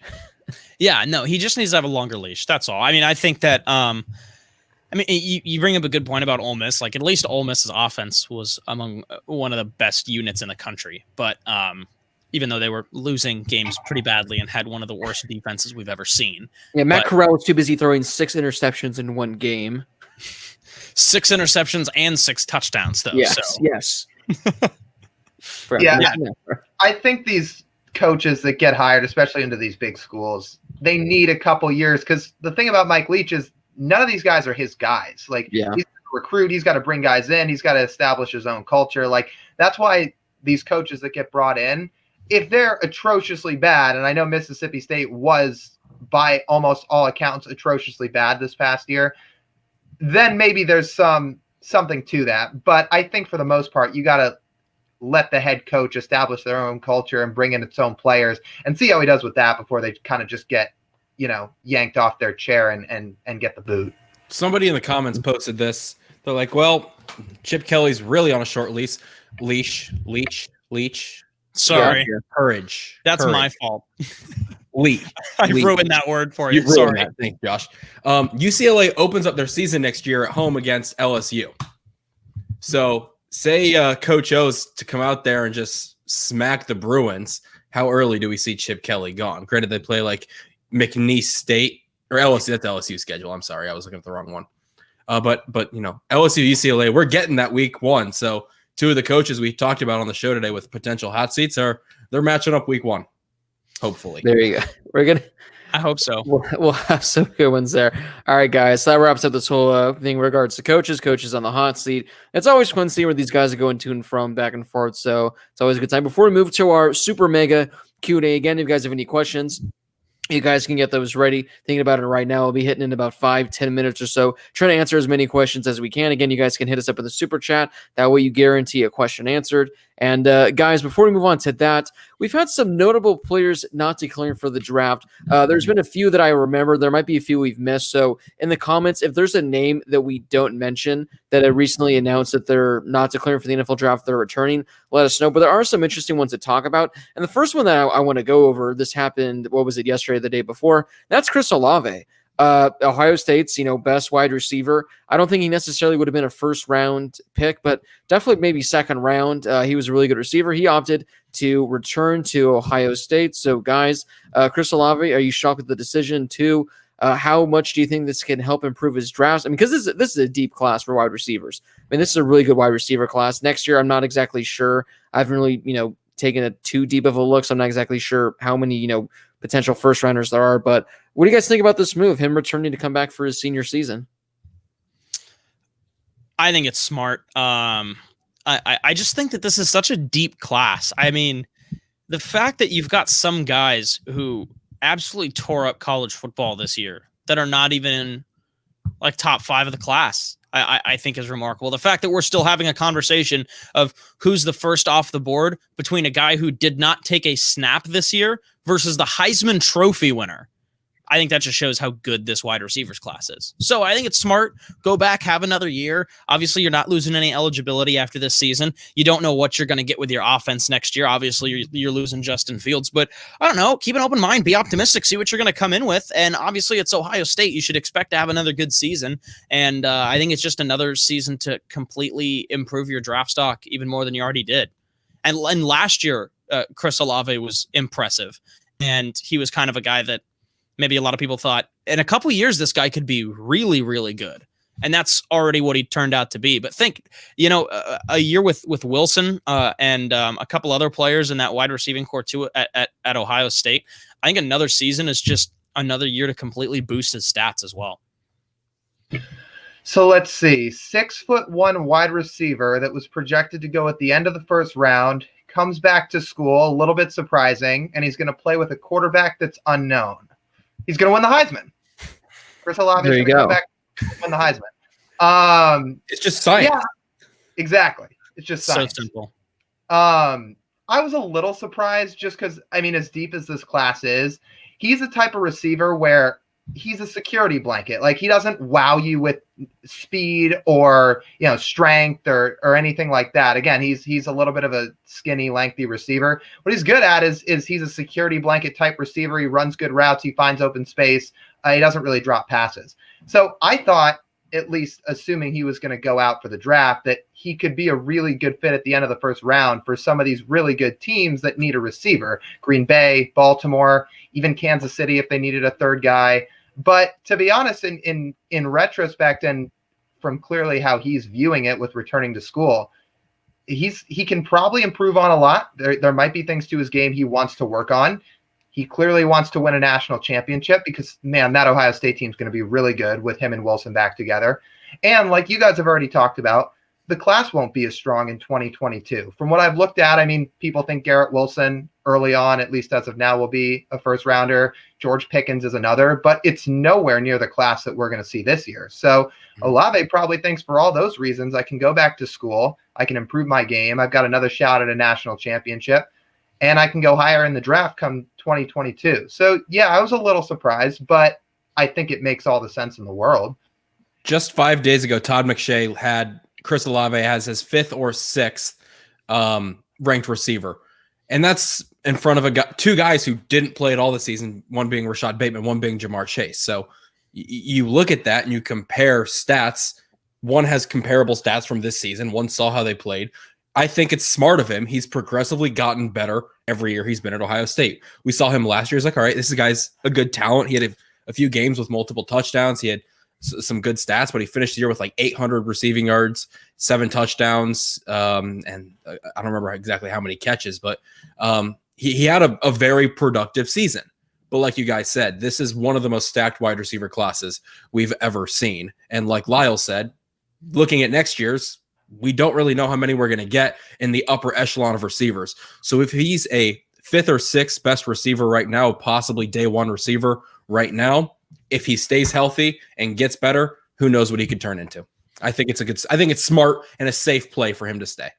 Yeah, no, he just needs to have a longer leash. That's all. I mean, I think that. I mean, you bring up a good point about Ole Miss. Like, at least Ole Miss's offense was among one of the best units in the country. But even though they were losing games pretty badly and had one of the worst defenses we've ever seen. Yeah, Matt Corral was too busy throwing 6 interceptions in one game. 6 interceptions and 6 touchdowns, though. Yes. Yeah, I think these coaches that get hired, especially into these big schools, they need a couple years. Because the thing about Mike Leach is, none of these guys are his guys. Like, he's got to recruit, he's got to bring guys in, he's got to establish his own culture. Like, that's why these coaches that get brought in, if they're atrociously bad, and I know Mississippi State was, by almost all accounts, atrociously bad this past year, then maybe there's something to that. But I think for the most part, you got to let the head coach establish their own culture and bring in its own players and see how he does with that before they kind of just get yanked off their chair and get the boot. Somebody in the comments posted this. They're like, well, Chip Kelly's really on a short leash. Sorry. Courage. That's my fault. I ruined that word for you. Sorry. Thanks, Josh. UCLA opens up their season next year at home against LSU. So say Coach O's to come out there and just smack the Bruins. How early do we see Chip Kelly gone? Granted, they play like McNeese State or LSU. That's LSU schedule. I'm sorry, I was looking at the wrong one. But LSU, UCLA, we're getting that week 1. So 2 of the coaches we talked about on the show today with potential hot seats they're matching up week 1. Hopefully, there you go. I hope so. We'll have some good ones there. All right, guys. So that wraps up this whole thing in regards to coaches on the hot seat. It's always fun seeing where these guys are going to and from, back and forth. So it's always a good time. Before we move to our super mega Q&A again, if you guys have any questions, you guys can get those ready. Thinking about it right now. We'll be hitting in about 5-10 minutes or so. Trying to answer as many questions as we can. Again, you guys can hit us up in the super chat. That way you guarantee a question answered. And guys, before we move on to that, we've had some notable players not declaring for the draft. There's been a few that I remember. There might be a few we've missed. So in the comments, if there's a name that we don't mention that had recently announced that they're not declaring for the NFL draft, they're returning, let us know. But there are some interesting ones to talk about. And the first one that I want to go over, this happened, what was it, yesterday, the day before? That's Chris Olave. Ohio State's, best wide receiver. I don't think he necessarily would have been a first round pick, but definitely maybe second round. He was a really good receiver. He opted to return to Ohio State. So guys, Chris Olave, are you shocked with the decision? Two, how much do you think this can help improve his drafts? I mean, because this is a deep class for wide receivers. I mean, this is a really good wide receiver class. Next year, I'm not exactly sure. I haven't really, taken a too deep of a look, so I'm not exactly sure how many, potential first rounders there are. But what do you guys think about this move, him returning to come back for his senior season? I think it's smart. I just think that this is such a deep class. I mean, the fact that you've got some guys who absolutely tore up college football this year that are not even in like top 5 of the class, I think is remarkable. The fact that we're still having a conversation of who's the first off the board between a guy who did not take a snap this year versus the Heisman Trophy winner. I think that just shows how good this wide receivers class is. So I think it's smart. Go back, have another year. Obviously, you're not losing any eligibility after this season. You don't know what you're going to get with your offense next year. Obviously, you're losing Justin Fields. But I don't know. Keep an open mind. Be optimistic. See what you're going to come in with. And obviously, it's Ohio State. You should expect to have another good season. And I think it's just another season to completely improve your draft stock even more than you already did. And last year, Chris Olave was impressive. And he was kind of a guy that maybe a lot of people thought in a couple of years, this guy could be really, really good. And that's already what he turned out to be. But think, a year with Wilson and a couple other players in that wide receiving core too at Ohio State. I think another season is just another year to completely boost his stats as well. So let's see. 6'1" wide receiver that was projected to go at the end of the first round comes back to school, a little bit surprising, and he's going to play with a quarterback that's unknown. He's going to win the Heisman. Chris Olave is going to come back and win the Heisman. It's just science. Yeah, exactly. It's just science. So simple. I was a little surprised just because, as deep as this class is, he's the type of receiver where he's a security blanket. Like, he doesn't wow you with speed or, strength or anything like that. Again, he's a little bit of a skinny, lengthy receiver. What he's good at is he's a security blanket type receiver. He runs good routes. He finds open space. He doesn't really drop passes. So I thought, at least assuming he was going to go out for the draft, that he could be a really good fit at the end of the first round for some of these really good teams that need a receiver. Green Bay, Baltimore, even Kansas City if they needed a third guy. But to be honest, in retrospect, and from clearly how he's viewing it with returning to school, he can probably improve on a lot. There might be things to his game he wants to work on. He clearly wants to win a national championship because, man, that Ohio State team is going to be really good with him and Wilson back together. And like you guys have already talked about, the class won't be as strong in 2022. From what I've looked at, people think Garrett Wilson early on, at least as of now, will be a first rounder. George Pickens is another, but it's nowhere near the class that we're going to see this year. So Olave probably thinks for all those reasons, I can go back to school. I can improve my game. I've got another shot at a national championship, and I can go higher in the draft come 2022. So yeah, I was a little surprised, but I think it makes all the sense in the world. Just 5 days ago, Todd McShay had Chris Olave as his 5th or 6th ranked receiver. And that's in front of two guys who didn't play at all this season, one being Rashad Bateman, one being Jamar Chase. So you look at that and you compare stats. One has comparable stats from this season. One saw how they played. I think it's smart of him. He's progressively gotten better every year he's been at Ohio State. We saw him last year. He's like, all right, this guy's a good talent. He had a few games with multiple touchdowns. He had some good stats, but he finished the year with like 800 receiving yards, 7 touchdowns, and I don't remember exactly how many catches, but he had a very productive season. But like you guys said, this is one of the most stacked wide receiver classes we've ever seen. And like Lyle said, looking at next year's, we don't really know how many we're going to get in the upper echelon of receivers. So if he's a 5th or 6th best receiver right now, possibly day 1 receiver right now, if he stays healthy and gets better, who knows what he could turn into. I think it's smart and a safe play for him to stay.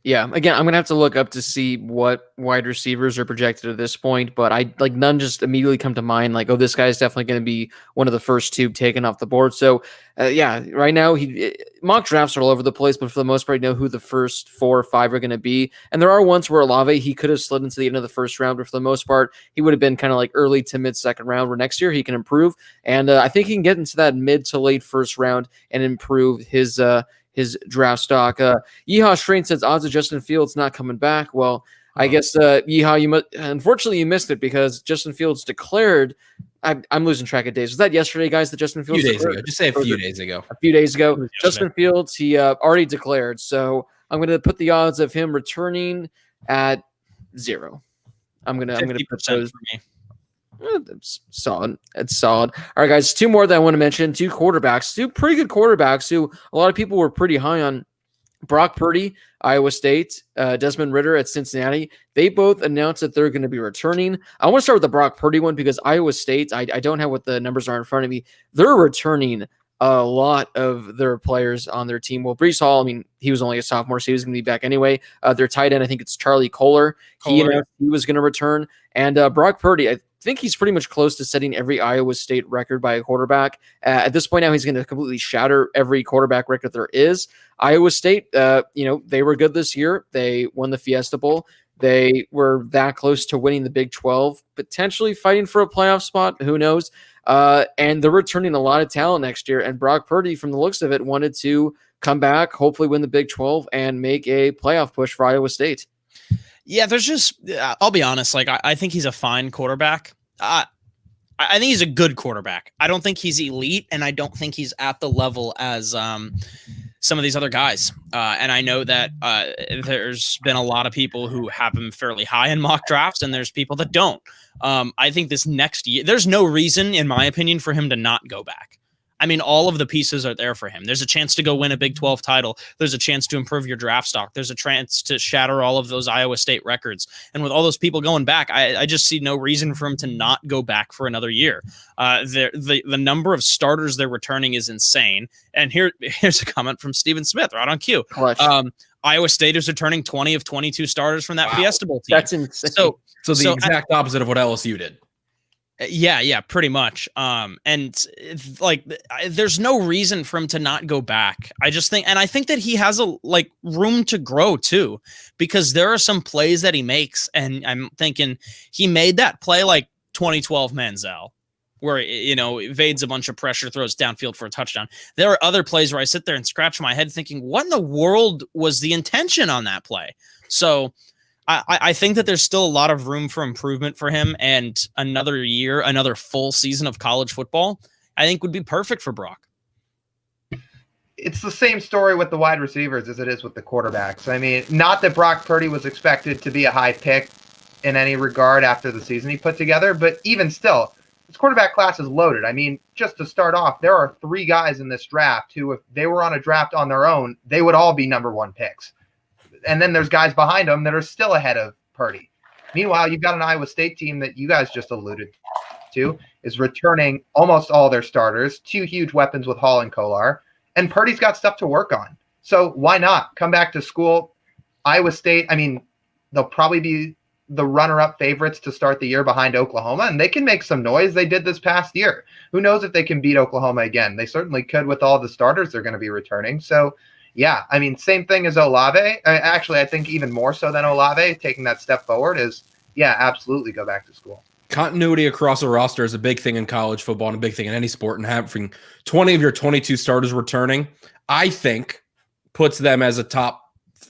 Yeah, again, I'm gonna have to look up to see what wide receivers are projected at this point, but I like none just immediately come to mind. Like, oh, this guy's definitely going to be one of the first two taken off the board. So, yeah, right now mock drafts are all over the place, but for the most part, you know who the first 4 or 5 are going to be. And there are ones where Olave he could have slid into the end of the first round, but for the most part, he would have been kind of like early to mid second round. Where next year he can improve, and I think he can get into that mid to late first round and improve his draft stock. Yeehaw Strain says odds of Justin Fields not coming back. Well, I guess Yeehaw, unfortunately you missed it because Justin Fields declared. I'm losing track of days. Was that yesterday, guys? That Justin Fields? A few days ago. Just say a few days ago. A few days ago, Justin Fields he already declared. So I'm going to put the odds of him returning at 0. I'm going to put those for me. It's solid. It's solid. All right, guys. 2 more that I want to mention. 2 quarterbacks. 2 pretty good quarterbacks who a lot of people were pretty high on. Brock Purdy, Iowa State, Desmond Ridder at Cincinnati. They both announced that they're going to be returning. I want to start with the Brock Purdy one because Iowa State, I don't have what the numbers are in front of me. They're returning a lot of their players on their team. Well, Breece Hall, I mean, he was only a sophomore, so he was going to be back anyway. Their tight end, I think it's Charlie Kohler. He announced he was going to return. And Brock Purdy, I think he's pretty much close to setting every Iowa State record by a quarterback. At this point now, he's going to completely shatter every quarterback record there is. Iowa State, they were good this year. They won the Fiesta Bowl. They were that close to winning the Big 12, potentially fighting for a playoff spot. Who knows? And they're returning a lot of talent next year. And Brock Purdy, from the looks of it, wanted to come back, hopefully win the Big 12, and make a playoff push for Iowa State. Yeah, there's just, I'll be honest, like, I think he's a fine quarterback. I think he's a good quarterback. I don't think he's elite, and I don't think he's at the level as some of these other guys. And I know that there's been a lot of people who have him fairly high in mock drafts, and there's people that don't. I think this next year, there's no reason, in my opinion, for him to not go back. I mean, all of the pieces are there for him. There's a chance to go win a Big 12 title. There's a chance to improve your draft stock. There's a chance to shatter all of those Iowa State records. And with all those people going back, I just see no reason for him to not go back for another year. The number of starters they're returning is insane. And here's a comment from Stephen Smith right on cue. Iowa State is returning 20 of 22 starters from that Fiesta Bowl team. That's insane. So the exact opposite of what LSU did. Yeah, pretty much. And like, there's no reason for him to not go back. I think that he has room to grow too, because there are some plays that he makes, and I'm thinking he made that play like 2012 Manziel, where evades a bunch of pressure, throws downfield for a touchdown. There are other plays where I sit there and scratch my head thinking, what in the world was the intention on that play? So I think that there's still a lot of room for improvement for him, and another year, another full season of college football, I think would be perfect for Brock. It's the same story with the wide receivers as it is with the quarterbacks. I mean, not that Brock Purdy was expected to be a high pick in any regard after the season he put together, but even still, this quarterback class is loaded. I mean, just to start off, there are 3 guys in this draft who, if they were on a draft on their own, they would all be number 1 picks. And then there's guys behind them that are still ahead of Purdy. Meanwhile, you've got an Iowa State team that you guys just alluded to is returning almost all their starters, 2 huge weapons with Hall and Kolar, and Purdy's got stuff to work on. So why not come back to school? Iowa State, I mean, they'll probably be the runner-up favorites to start the year behind Oklahoma, and they can make some noise. They did this past year. Who knows if they can beat Oklahoma again? They certainly could with all the starters they're going to be returning. So yeah, I mean, same thing as Olave. Actually, I think even more so than Olave, taking that step forward is, yeah, absolutely go back to school. Continuity across a roster is a big thing in college football and a big thing in any sport. And having 20 of your 22 starters returning, I think, puts them as a top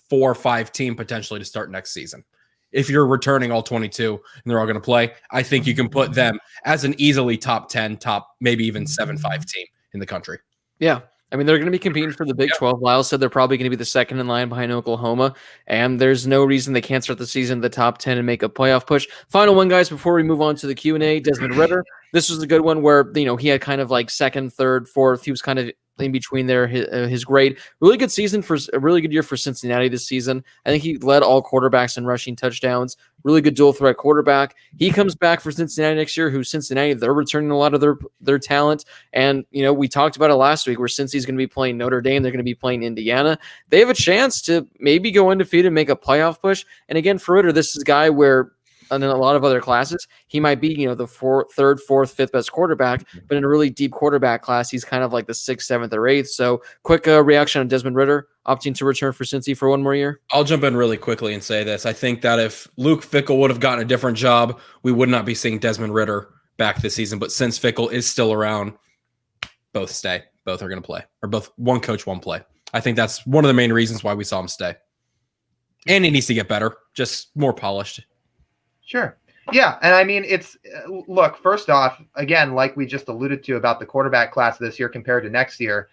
4 or 5 team potentially to start next season. If you're returning all 22 and they're all going to play, I think you can put them as an easily top 10, top maybe even 7-5 team in the country. Yeah. I mean, they're going to be competing for the Big 12. Lyle said they're probably going to be the second in line behind Oklahoma, and there's no reason they can't start the season in the top 10 and make a playoff push. Final one, guys, before we move on to the Q&A, Desmond Ridder. This was a good one where, he had kind of like second, third, fourth. He was kind of in between there, his grade. Really good season for a really good year for Cincinnati this season. I think he led all quarterbacks in rushing touchdowns. really good dual threat quarterback. He comes back for Cincinnati next year, who Cincinnati, they're returning a lot of their talent. And, we talked about it last week where Cincy's going to be playing Notre Dame. They're going to be playing Indiana. They have a chance to maybe go undefeated and make a playoff push. And again, for Ritter, this is a guy where in a lot of other classes, he might be, the third, fourth, fifth best quarterback, but in a really deep quarterback class, he's kind of like the sixth, seventh, or eighth. So quick reaction on Desmond Ritter opting to return for Cincy for one more year. I'll jump in really quickly and say this. I think that if Luke Fickell would have gotten a different job, we would not be seeing Desmond Ritter back this season. But since Fickell is still around, both stay. Both are going to play, or both one coach, one play. I think that's one of the main reasons why we saw him stay. And he needs to get better, just more polished. Sure. Yeah. And I mean, look, first off, again, like we just alluded to about the quarterback class this year compared to next year's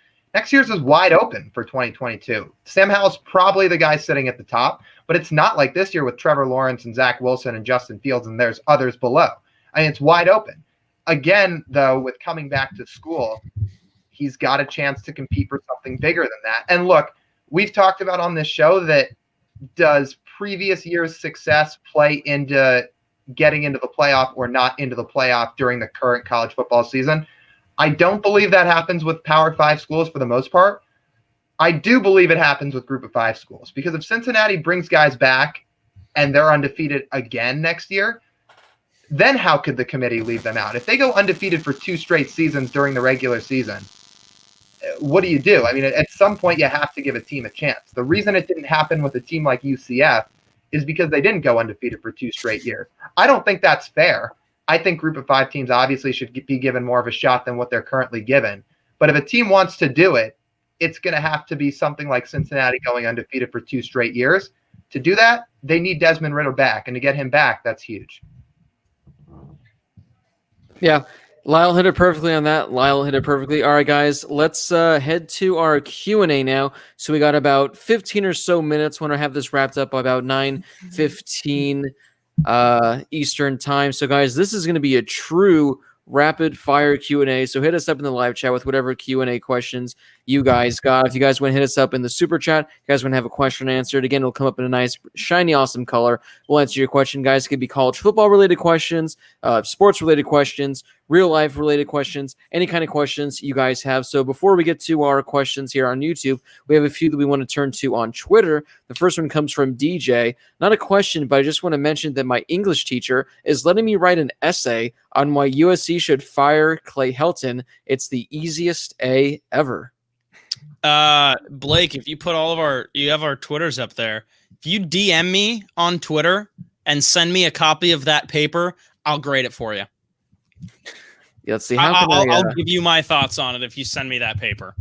is wide open for 2022. Sam Howell's probably the guy sitting at the top, but it's not like this year with Trevor Lawrence and Zach Wilson and Justin Fields, and there's others below. I mean, it's wide open. Again, though, with coming back to school, he's got a chance to compete for something bigger than that. And look, we've talked about on this show that does previous year's success play into getting into the playoff or not into the playoff during the current college football season? I don't believe that happens with Power 5 schools for the most part. I do believe it happens with Group of 5 schools, because if Cincinnati brings guys back and they're undefeated again next year, then how could the committee leave them out? If they go undefeated for 2 straight seasons during the regular season, what do you do? I mean, at some point you have to give a team a chance. The reason it didn't happen with a team like UCF is because they didn't go undefeated for 2 straight years. I don't think that's fair. I think Group of 5 teams obviously should be given more of a shot than what they're currently given. But if a team wants to do it, it's going to have to be something like Cincinnati going undefeated for 2 straight years. To do that, they need Desmond Ritter back. And to get him back, that's huge. Yeah. Lyle hit it perfectly on that. Lyle hit it perfectly. All right, guys, let's head to our Q&A now. So we got about 15 or so minutes. Want to have this wrapped up by about 9:15 Eastern time. So, guys, this is going to be a true rapid fire Q&A. So hit us up in the live chat with whatever Q&A questions you guys got. If you guys want to hit us up in the super chat, you guys want to have a question answered, again, it'll come up in a nice, shiny, awesome color. We'll answer your question, guys. It could be college football related questions, sports related questions, real life related questions, any kind of questions you guys have. So before we get to our questions here on YouTube, we have a few that we want to turn to on Twitter. The first one comes from DJ. Not a question, but I just want to mention that my English teacher is letting me write an essay on why USC should fire Clay Helton. It's the easiest A ever. Blake, if you put you have our Twitters up there. If you DM me on Twitter and send me a copy of that paper, I'll grade it for you. Yeah, let's see. I'll give you my thoughts on it if you send me that paper.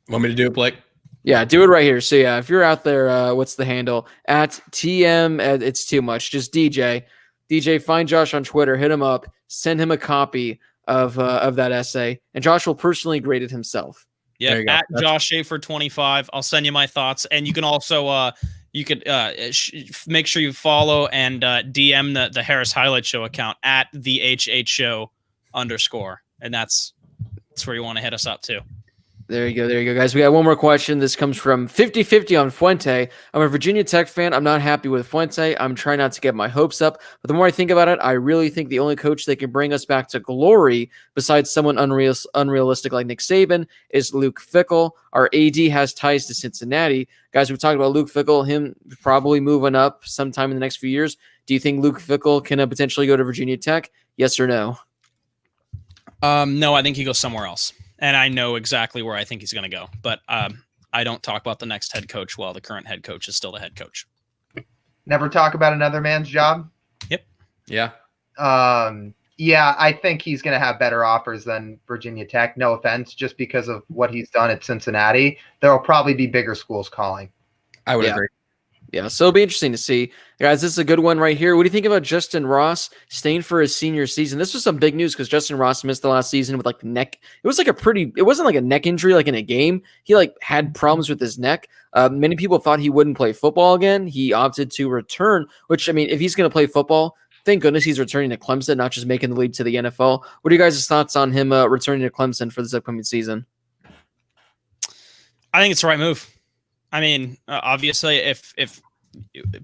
Want me to do it, Blake? Yeah, do it right here. So yeah, if you're out there, what's the handle? At TM, it's too much. Just DJ. DJ, find Josh on Twitter, hit him up, send him a copy of that essay, and Josh will personally grade it himself. Yeah, at Josh Schaefer 25. I'll send you my thoughts, and you can also make sure you follow and DM the Harris Highlight Show account at the HH Show _, and that's where you want to hit us up too. There you go, guys. We got one more question. This comes from 50-50 on Fuente. I'm a Virginia Tech fan. I'm not happy with Fuente. I'm trying not to get my hopes up. But the more I think about it, I really think the only coach that can bring us back to glory, besides someone unrealistic like Nick Saban, is Luke Fickell. Our AD has ties to Cincinnati. Guys, we've talked about Luke Fickell, him probably moving up sometime in the next few years. Do you think Luke Fickell can potentially go to Virginia Tech? Yes or no? No, I think he goes somewhere else. And I know exactly where I think he's going to go. But I don't talk about the next head coach while the current head coach is still the head coach. Never talk about another man's job? Yep. Yeah. Yeah, I think he's going to have better offers than Virginia Tech. No offense, just because of what he's done at Cincinnati. There will probably be bigger schools calling. I would agree. Yeah, so it'll be interesting to see. Guys, this is a good one right here. What do you think about Justin Ross staying for his senior season? This was some big news because Justin Ross missed the last season with like neck. It wasn't like a neck injury like in a game. He had problems with his neck. Many people thought he wouldn't play football again. He opted to return, which, I mean, if he's going to play football, thank goodness he's returning to Clemson, not just making the leap to the NFL. What are you guys' thoughts on him returning to Clemson for this upcoming season? I think it's the right move. I mean, obviously, if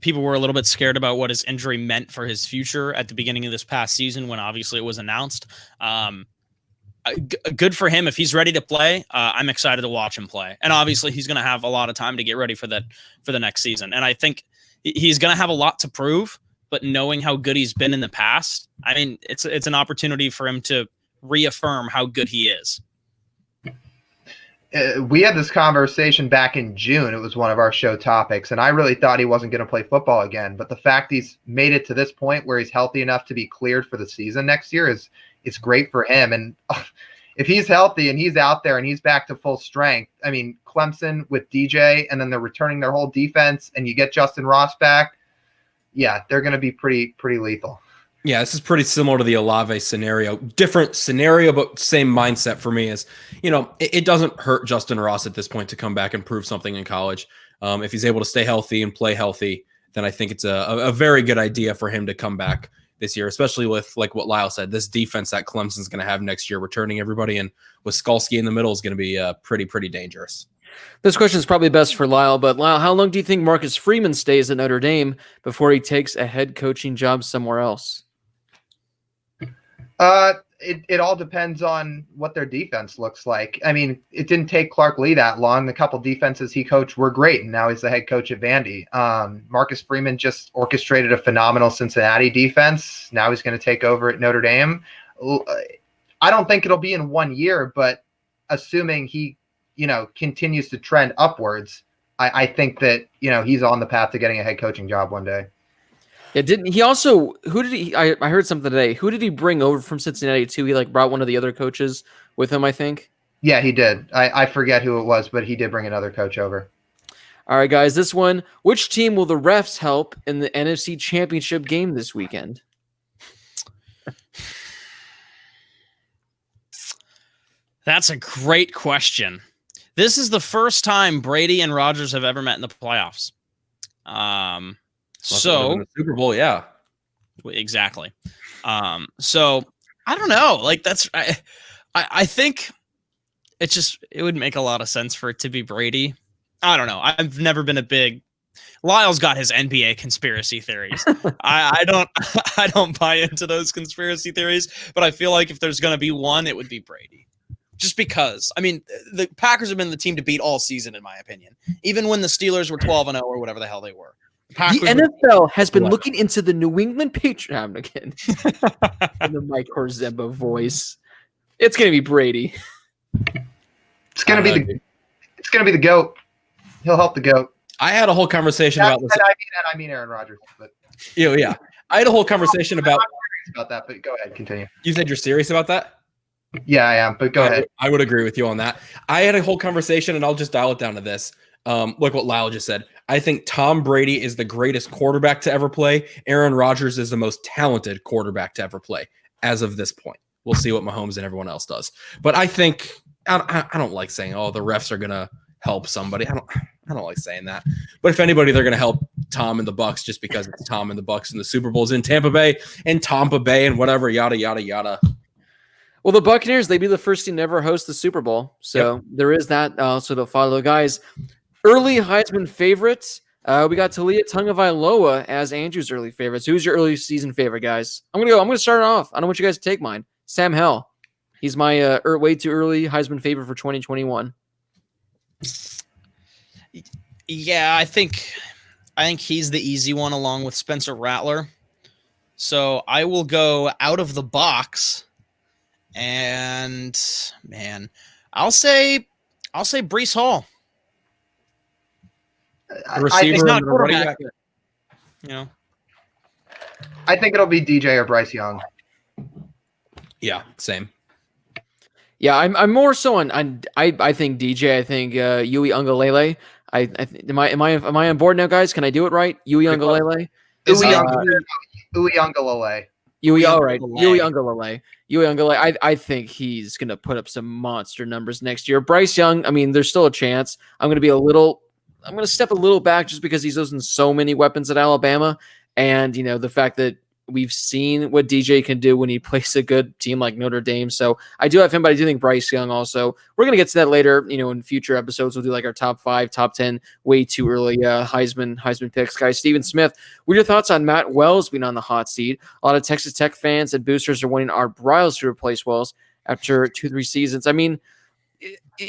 people were a little bit scared about what his injury meant for his future at the beginning of this past season when obviously it was announced. Good for him if he's ready to play. I'm excited to watch him play, and obviously he's going to have a lot of time to get ready for the next season. And I think he's going to have a lot to prove. But knowing how good he's been in the past, I mean, it's an opportunity for him to reaffirm how good he is. We had this conversation back in June. It was one of our show topics, and I really thought he wasn't going to play football again. But the fact he's made it to this point where he's healthy enough to be cleared for the season next year is great for him. And if he's healthy and he's out there and he's back to full strength, I mean, Clemson with DJ, and then they're returning their whole defense, and you get Justin Ross back. Yeah, they're going to be pretty lethal. Yeah, this is pretty similar to the Olave scenario. Different scenario, but same mindset for me is, it doesn't hurt Justin Ross at this point to come back and prove something in college. If he's able to stay healthy and play healthy, then I think it's a very good idea for him to come back this year, especially with, like what Lyle said, this defense that Clemson's going to have next year, returning everybody, and with Skalski in the middle is going to be pretty dangerous. This question is probably best for Lyle, but Lyle, how long do you think Marcus Freeman stays at Notre Dame before he takes a head coaching job somewhere else? It all depends on what their defense looks like. I mean, it didn't take Clark Lee that long. The couple defenses he coached were great, and now he's the head coach at Vandy. Marcus Freeman just orchestrated a phenomenal Cincinnati defense. Now he's going to take over at Notre Dame. I don't think it'll be in 1 year, but assuming he continues to trend upwards, I think that, he's on the path to getting a head coaching job one day. Yeah, didn't he also, I heard something today. Who did he bring over from Cincinnati too? He brought one of the other coaches with him, I think. Yeah, he did. I forget who it was, but he did bring another coach over. All right, guys, this one, which team will the refs help in the NFC Championship game this weekend? That's a great question. This is the first time Brady and Rodgers have ever met in the playoffs. So the Super Bowl, yeah, exactly. So I don't know. I think it would make a lot of sense for it to be Brady. I don't know. I've never been a big. Lyle's got his NBA conspiracy theories. I don't buy into those conspiracy theories, but I feel like if there's going to be one, it would be Brady. Just because, I mean, the Packers have been the team to beat all season, in my opinion. Even when the Steelers were 12-0 or whatever the hell they were. The NFL has been looking into the New England Patriots. I'm again. In the Mike Orzemba voice. It's going to be Brady. It's going to be the GOAT. He'll help the GOAT. I had a whole conversation about this. I mean Aaron Rodgers. But yeah. I had a whole conversation about that, but go ahead, continue. You said you're serious about that? Yeah, I am, but go ahead. I would agree with you on that. I had a whole conversation, and I'll just dial it down to this. Like what Lyle just said. I think Tom Brady is the greatest quarterback to ever play. Aaron Rodgers is the most talented quarterback to ever play as of this point. We'll see what Mahomes and everyone else does. But I think I don't like saying, the refs are going to help somebody. I don't like saying that. But if anybody, they're going to help Tom and the Bucks just because it's Tom and the Bucks and the Super Bowl's in Tampa Bay and whatever, yada, yada, yada. Well, the Buccaneers, they'd be the first team to ever host the Super Bowl. So There is that. So to follow, guys. Early Heisman favorites. We got Talia Tagovailoa as Andrew's early favorites. Who's your early season favorite, guys? I'm gonna start it off. I don't want you guys to take mine. Sam Hell. He's my way too early Heisman favorite for 2021. Yeah, I think he's the easy one along with Spencer Rattler. So I will go out of the box, and man, I'll say Breece Hall. Receiver, not quarterback. I think it'll be DJ or Bryce Young. Yeah, same. Yeah, I'm more so on. I think DJ. I think Yui Ungalele. Am I on board now, guys? Can I do it right? Yui Ungalele. Yui Ungalele. Yui, all right. Yui Ungalele. I think he's gonna put up some monster numbers next year. Bryce Young. I mean, there's still a chance. I'm gonna step a little back just because he's using so many weapons at Alabama, and the fact that We've seen what DJ can do when he plays a good team like Notre Dame. So I do have him, but I do think Bryce Young also. We're going to get to that later, in future episodes. We'll do like our top 5, top 10, way too early Heisman picks. Guys, Steven Smith, what are your thoughts on Matt Wells being on the hot seat? A lot of Texas Tech fans and boosters are wanting Art Briles to replace Wells after 2-3 seasons. I mean,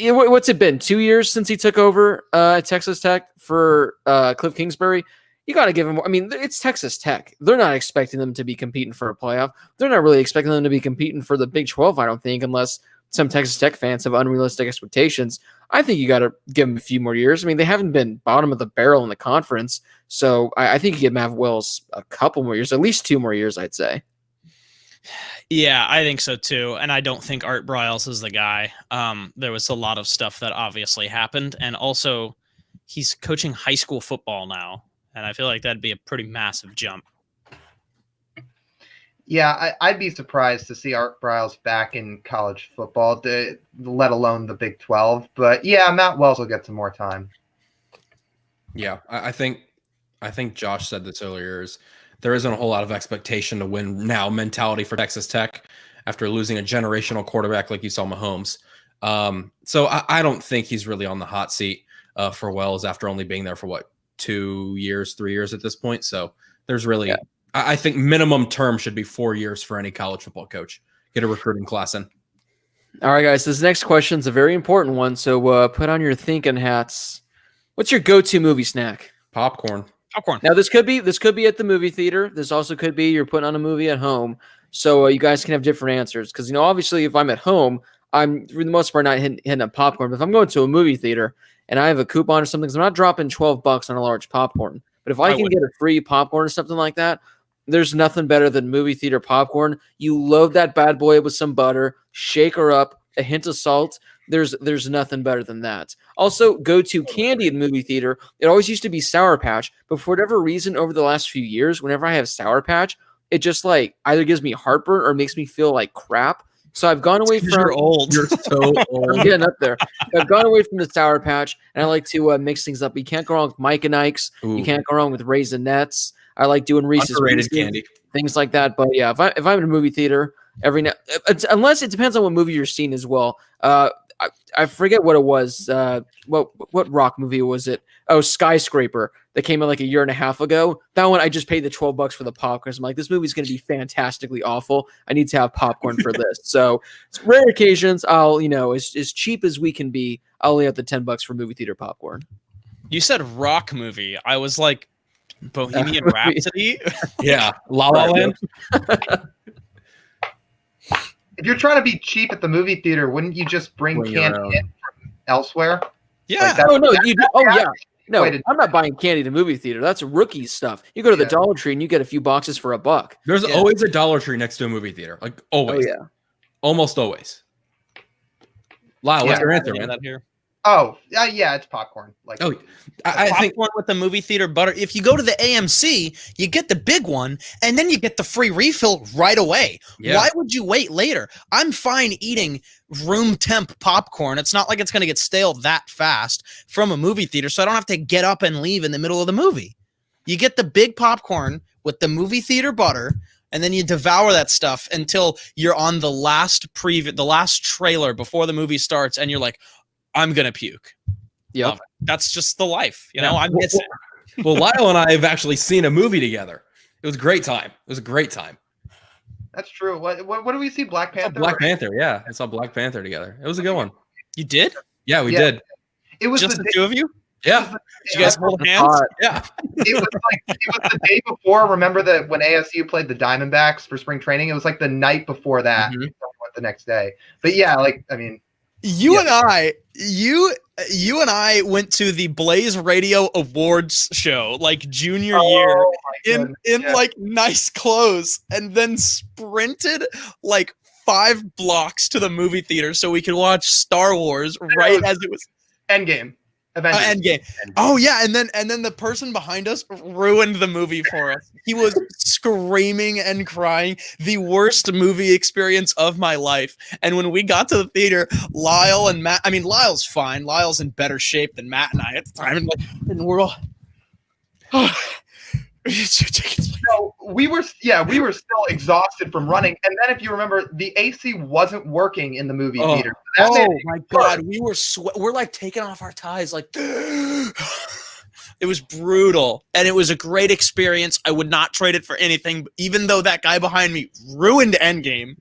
what's it been? 2 years since he took over at Texas Tech for Cliff Kingsbury? You got to give him more. I mean, it's Texas Tech. They're not expecting them to be competing for a playoff. They're not really expecting them to be competing for the Big 12, I don't think, unless some Texas Tech fans have unrealistic expectations. I think you got to give them a few more years. I mean, they haven't been bottom of the barrel in the conference, so I think you give Matt Wells a couple more years, at least 2 more years, I'd say. Yeah, I think so too. And I don't think Art Briles is the guy. There was a lot of stuff that obviously happened. And also, he's coaching high school football now. And I feel like that'd be a pretty massive jump. Yeah, I'd be surprised to see Art Briles back in college football, let alone the Big 12. But yeah, Matt Wells will get some more time. Yeah, I think Josh said this earlier, is there isn't a whole lot of expectation to win now mentality for Texas Tech after losing a generational quarterback like you saw Mahomes. So I don't think he's really on the hot seat for Wells after only being there for 2 years, 3 years at this point. So there's really, I think minimum term should be 4 years for any college football coach. Get a recruiting class in. All right, guys, this next question is a very important one. So put on your thinking hats. What's your go-to movie snack? Popcorn. Now this could be at the movie theater. This also could be you're putting on a movie at home. So you guys can have different answers. Because obviously, if I'm at home, I'm for the most part not hitting up popcorn. But if I'm going to a movie theater and I have a coupon or something, because I'm not dropping $12 on a large popcorn. But if I can get a free popcorn or something like that, there's nothing better than movie theater popcorn. You load that bad boy with some butter, shake her up, a hint of salt. There's nothing better than that. Also, go to candy in movie theater. It always used to be Sour Patch, but for whatever reason, over the last few years, whenever I have Sour Patch, it just either gives me heartburn or makes me feel like crap. So I've gone away from. You're old. You're so old. I'm getting up there. I've gone away from the Sour Patch, and I like to mix things up. You can't go wrong with Mike and Ike's. Ooh. You can't go wrong with Raisinets. I like doing Reese's Underrated Pieces, candy, things like that. But yeah, if I'm in a movie theater unless it depends on what movie you're seeing as well. I forget what it was. What rock movie was it? Oh, Skyscraper that came in like a year and a half ago. That one I just paid the $12 for the popcorn. I'm like, this movie's going to be fantastically awful. I need to have popcorn for this. So it's rare occasions. I'll as cheap as we can be. I'll lay out the $10 for movie theater popcorn. You said rock movie. I was like Bohemian Rhapsody. Yeah, La La Land. If you're trying to be cheap at the movie theater, wouldn't you just bring candy in from elsewhere? Yeah. No, I'm not buying candy to movie theater. That's rookie stuff. You go to the Dollar Tree and you get a few boxes for $1. There's always a Dollar Tree next to a movie theater. Like always. Oh, yeah. Almost always. Lyle, what's your answer, man? Oh, yeah, it's popcorn. I think popcorn with the movie theater butter. If you go to the AMC, you get the big one, and then you get the free refill right away. Yeah. Why would you wait later? I'm fine eating room temp popcorn. It's not like it's going to get stale that fast from a movie theater, so I don't have to get up and leave in the middle of the movie. You get the big popcorn with the movie theater butter, and then you devour that stuff until you're on the last trailer before the movie starts, and you're like, I'm going to puke. Yep. That's just the life. I miss it. Well, Lyle and I have actually seen a movie together. It was a great time. It was a great time. That's true. What do we see? Black Panther? Black Panther, yeah. I saw Black Panther together. It was a good one. You did? Yeah, we did. It was just the two of you? Yeah. Did you guys hold hands? Yeah. It was the day before. Remember that when ASU played the Diamondbacks for spring training? It was like the night before that. Mm-hmm. The next day. But yeah, You and I went to the Blaze Radio Awards show junior year in nice clothes, and then sprinted 5 blocks to the movie theater so we could watch Star Wars right as it was Endgame. Endgame. Oh yeah, and then the person behind us ruined the movie for us. He was screaming and crying, the worst movie experience of my life. And when we got to the theater, Lyle and Matt, Lyle's fine. Lyle's in better shape than Matt and I at the time, and we're all, So we were still exhausted from running, and then if you remember, the AC wasn't working in the movie theater. So that made it my worse. God, we're like taking off our ties, like it was brutal, and it was a great experience. I would not trade it for anything, even though that guy behind me ruined Endgame,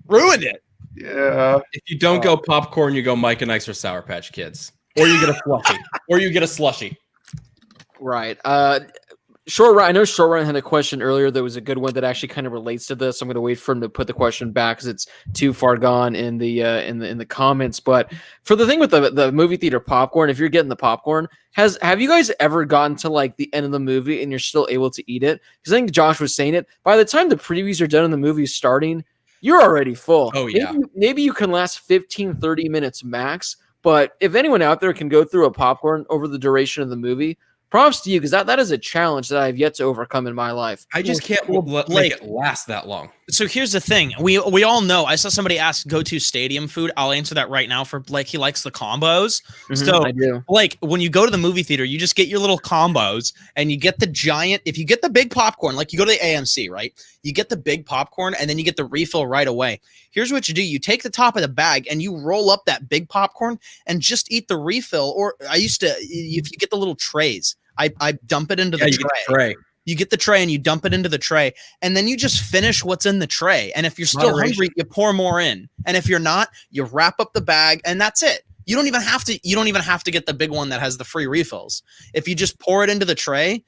ruined it. Yeah. If you don't go popcorn, you go Mike and Ike's or Sour Patch Kids, or you get a slushy, or you get a slushy. Right. Short Run. I know Short Run had a question earlier that was a good one that actually kind of relates to this. I'm going to wait for him to put the question back because it's too far gone in the comments. But for the thing with the movie theater popcorn, if you're getting the popcorn, have you guys ever gotten to like the end of the movie and you're still able to eat it? Because I think Josh was saying it. By the time the previews are done and the movie's starting, you're already full. Oh yeah. Maybe you can last 15, 30 minutes max. But if anyone out there can go through a popcorn over the duration of the movie, props to you, because that is a challenge that I've yet to overcome in my life. I just can't make it last that long. So here's the thing. We all know. I saw somebody ask go-to stadium food. I'll answer that right now for Blake. He likes the combos. So I do. Like when you go to the movie theater, you just get your little combos and you get the giant. If you get the big popcorn, like you go to the AMC, right? You get the big popcorn and then you get the refill right away. Here's what you do. You take the top of the bag and you roll up that big popcorn and just eat the refill. Or if you get the little trays, I dump it into the tray. You get the tray and you dump it into the tray, and then you just finish what's in the tray. And if you're still hungry, you pour more in. And if you're not, you wrap up the bag, and that's it. You don't even have to get the big one that has the free refills. If you just pour it into the tray,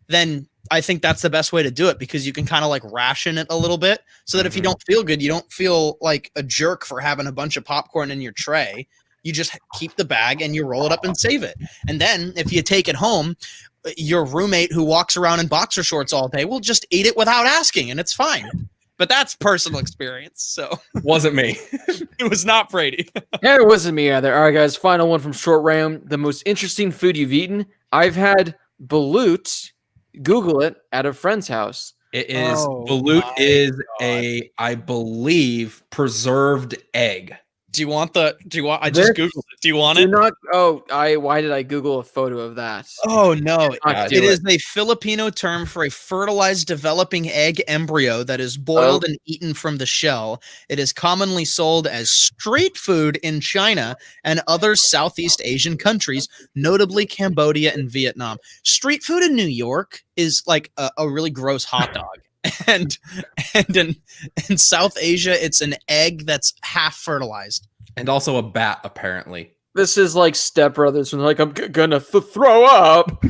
then I think that's the best way to do it, because you can kind of like ration it a little bit so that if you don't feel good, you don't feel like a jerk for having a bunch of popcorn in your tray. You just keep the bag and you roll it up and save it. And then if you take it home, your roommate who walks around in boxer shorts all day will just eat it without asking, and it's fine. But that's personal experience. So wasn't me. It was not Brady. Yeah, it wasn't me either. All right, guys. Final one from Short Ram. The most interesting food you've eaten. I've had balut. Google it, at a friend's house. It is balut is I believe, preserved egg. I just Googled it. Do you want it? Why did I Google a photo of that? Oh, no. It is a Filipino term for a fertilized developing egg embryo that is boiled and eaten from the shell. It is commonly sold as street food in China and other Southeast Asian countries, notably Cambodia and Vietnam. Street food in New York is like a really gross hot dog. And in South Asia, it's an egg that's half fertilized. And also a bat, apparently. This is like Step Brothers when like, I'm gonna throw up.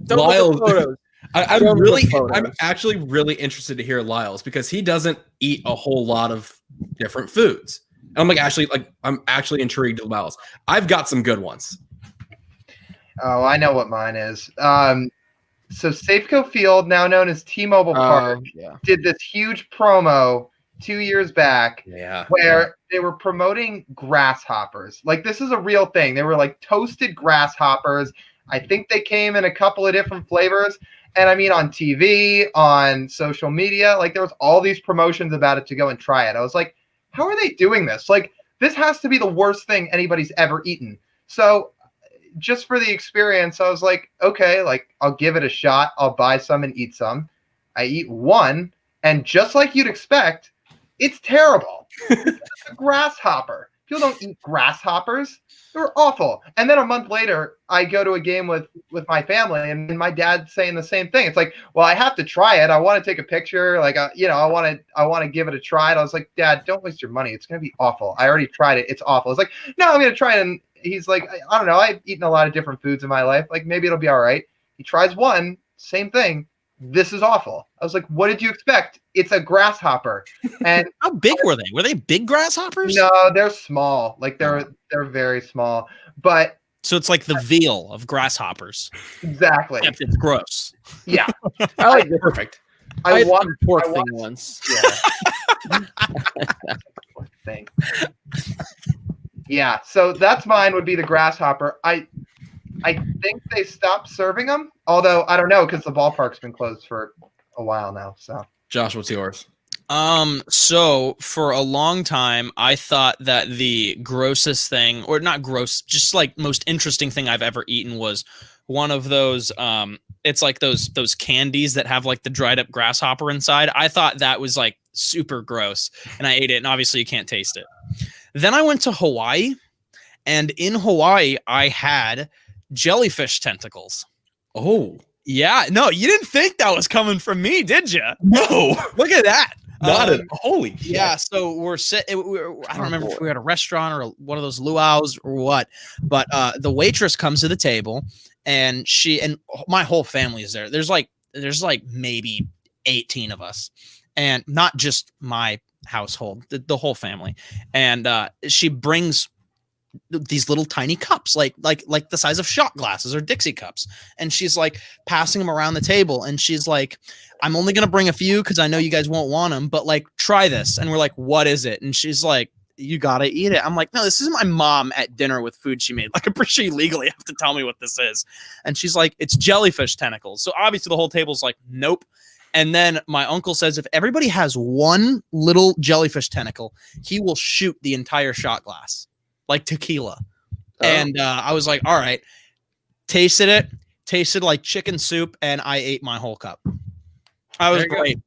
Lyles, I'm actually really interested to hear Lyles, because he doesn't eat a whole lot of different foods. And I'm actually intrigued with Lyles. I've got some good ones. Oh, I know what mine is. So Safeco Field, now known as T-Mobile Park, did this huge promo 2 years back where they were promoting grasshoppers. Like, this is a real thing. They were like toasted grasshoppers. I think they came in a couple of different flavors. And I mean, on TV, on social media, like there was all these promotions about it to go and try it. I was like, how are they doing this? Like, this has to be the worst thing anybody's ever eaten. So just for the experience, I was like, okay, like I'll give it a shot. I'll buy some and eat some. I eat one, and just like you'd expect, it's terrible. It's a grasshopper. People don't eat grasshoppers. They're awful. And then a month later, I go to a game with my family, and my dad's saying the same thing. It's like, well, I have to try it. I want to take a picture. Like, I want to give it a try. And I was like, Dad, don't waste your money. It's going to be awful. I already tried it. It's awful. It's like, no, I'm going to try it. And he's like, I don't know. I've eaten a lot of different foods in my life. Like, maybe it'll be all right. He tries one, same thing. This is awful. I was like, what did you expect? It's a grasshopper. And how big were they? Were they big grasshoppers? No, they're small. Like they're very small. But so it's like the veal of grasshoppers. Exactly. Except it's gross. Yeah. I like it. Perfect. I want pork thing once. Yeah. Thing. Yeah. So that's mine would be the grasshopper. I think they stopped serving them, although I don't know because the ballpark's been closed for a while now. So, Josh, what's yours? So for a long time, I thought that the grossest thing, or not gross, just like most interesting thing I've ever eaten was one of those It's like those candies that have like the dried up grasshopper inside. I thought that was like super gross, and I ate it, and obviously you can't taste it. Then I went to Hawaii, and in Hawaii I had jellyfish tentacles. Oh, yeah. No, you didn't think that was coming from me, did you? no. Look at that. Not at holy shit. Yeah, so we're sitting. I don't remember if we were at a restaurant or one of those luau's or what, but the waitress comes to the table, and my whole family is there. There's like maybe 18 of us, and not just my household, the whole family. And she brings these little tiny cups, like the size of shot glasses or Dixie cups, and she's like passing them around the table, and she's like, I'm only gonna bring a few because I know you guys won't want them, but like try this. And we're like, what is it? And she's like, you gotta eat it. I'm like, no, this is my mom at dinner with food she made. Like, I'm pretty sure you legally have to tell me what this is. And she's like, it's jellyfish tentacles. So obviously the whole table's like, nope. And then my uncle says, if everybody has one little jellyfish tentacle, he will shoot the entire shot glass like tequila. And I was like, all right. Tasted like chicken soup, and I ate my whole cup. I was great.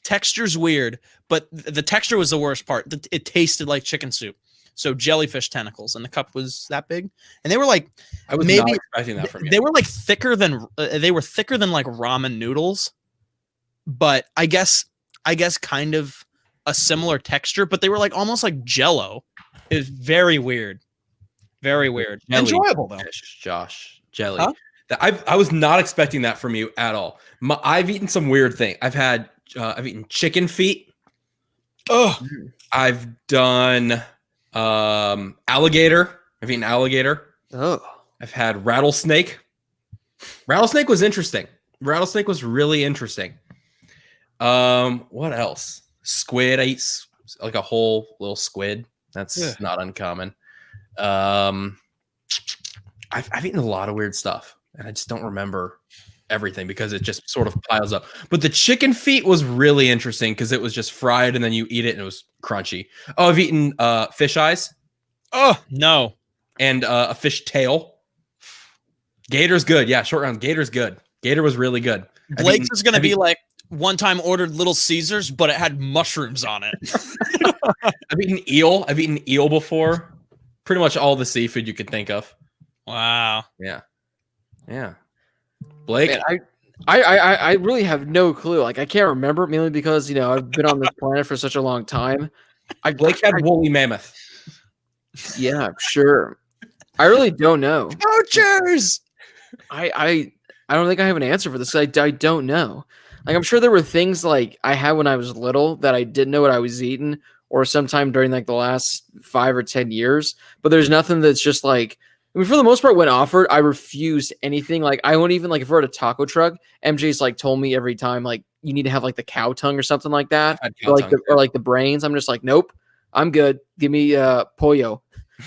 Texture's weird, but the texture was the worst part. It tasted like chicken soup. So jellyfish tentacles, and the cup was that big, and they were like, I was not expecting that from you. They were like thicker than like ramen noodles, but I guess kind of a similar texture, but they were like almost like Jello. It was very weird, very weird. Jelly. Enjoyable though. Josh, jelly. Huh? I was not expecting that from you at all. I've eaten some weird thing. I've eaten chicken feet. Oh, I've done alligator. I've eaten alligator. Oh, I've had rattlesnake. Rattlesnake was interesting. Rattlesnake was really interesting. What else? Squid. I eat like a whole little squid. That's not uncommon. I've eaten a lot of weird stuff, and I just don't remember everything because it just sort of piles up. But the chicken feet was really interesting because it was just fried, and then you eat it, and it was crunchy. Oh, I've eaten fish eyes. Oh no, and a fish tail. Gator's good. Yeah, short round. Gator's good. Gator was really good. Blake's is gonna be like one time ordered Little Caesars, but it had mushrooms on it. I've eaten eel. I've eaten eel before. Pretty much all the seafood you could think of. Wow. Yeah. Blake, man, I really have no clue. Like, I can't remember, mainly because I've been on this planet for such a long time. Blake had woolly mammoth. Yeah, sure. I really don't know. Poachers. I don't think I have an answer for this. I don't know. Like, I'm sure there were things like I had when I was little that I didn't know what I was eating, or sometime during like the last 5 or 10 years. But there's nothing that's just like, I mean, for the most part, when offered, I refuse anything. Like, I won't even, like, if we're at a taco truck, MJ's like told me every time, like, you need to have like the cow tongue or something like that, or like the brains. I'm just like, nope, I'm good. Give me pollo.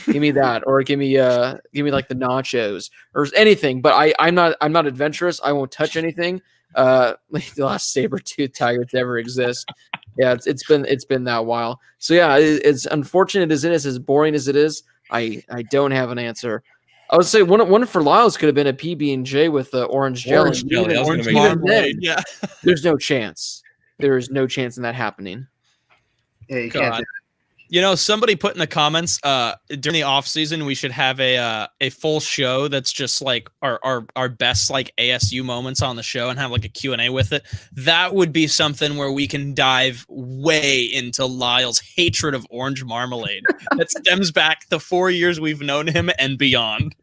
Give me that, or give me like the nachos or anything. But I'm not adventurous. I won't touch anything. Like the last saber-toothed tiger to ever exist. Yeah, it's been that while. So yeah, it's unfortunate as it is, as boring as it is. I don't have an answer. I would say one for Lyle's could have been a PB&J with the orange jelly. Orange marmalade. Yeah, there's no chance. There is no chance in that happening. Yeah, you can't do it. Somebody put in the comments during the off season we should have a full show that's just like our best like ASU moments on the show and have like a Q&A with it. That would be something where we can dive way into Lyle's hatred of orange marmalade that stems back the 4 years we've known him and beyond.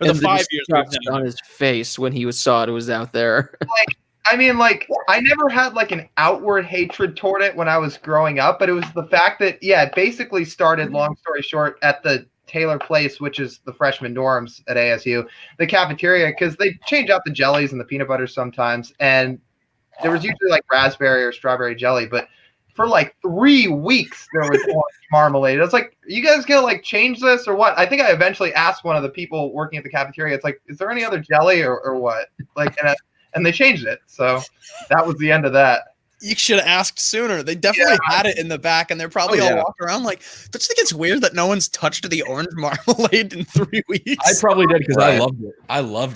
Or the 5 years we've known him. On his face when he saw it was out there. I never had like an outward hatred toward it when I was growing up, but it was the fact that, it basically started, long story short, at the Taylor Place, which is the freshman dorms at ASU, the cafeteria, because they change out the jellies and the peanut butter sometimes, and there was usually like raspberry or strawberry jelly, but for like 3 weeks there was orange marmalade. I was like, are you guys gonna like change this or what? I think I eventually asked one of the people working at the cafeteria, it's like, is there any other jelly or what? Like, and they changed it. So that was the end of that. You should have asked sooner. They definitely had it in the back, and they're probably all walking around like, don't you think it's weird that no one's touched the orange marmalade in 3 weeks? I probably did because I loved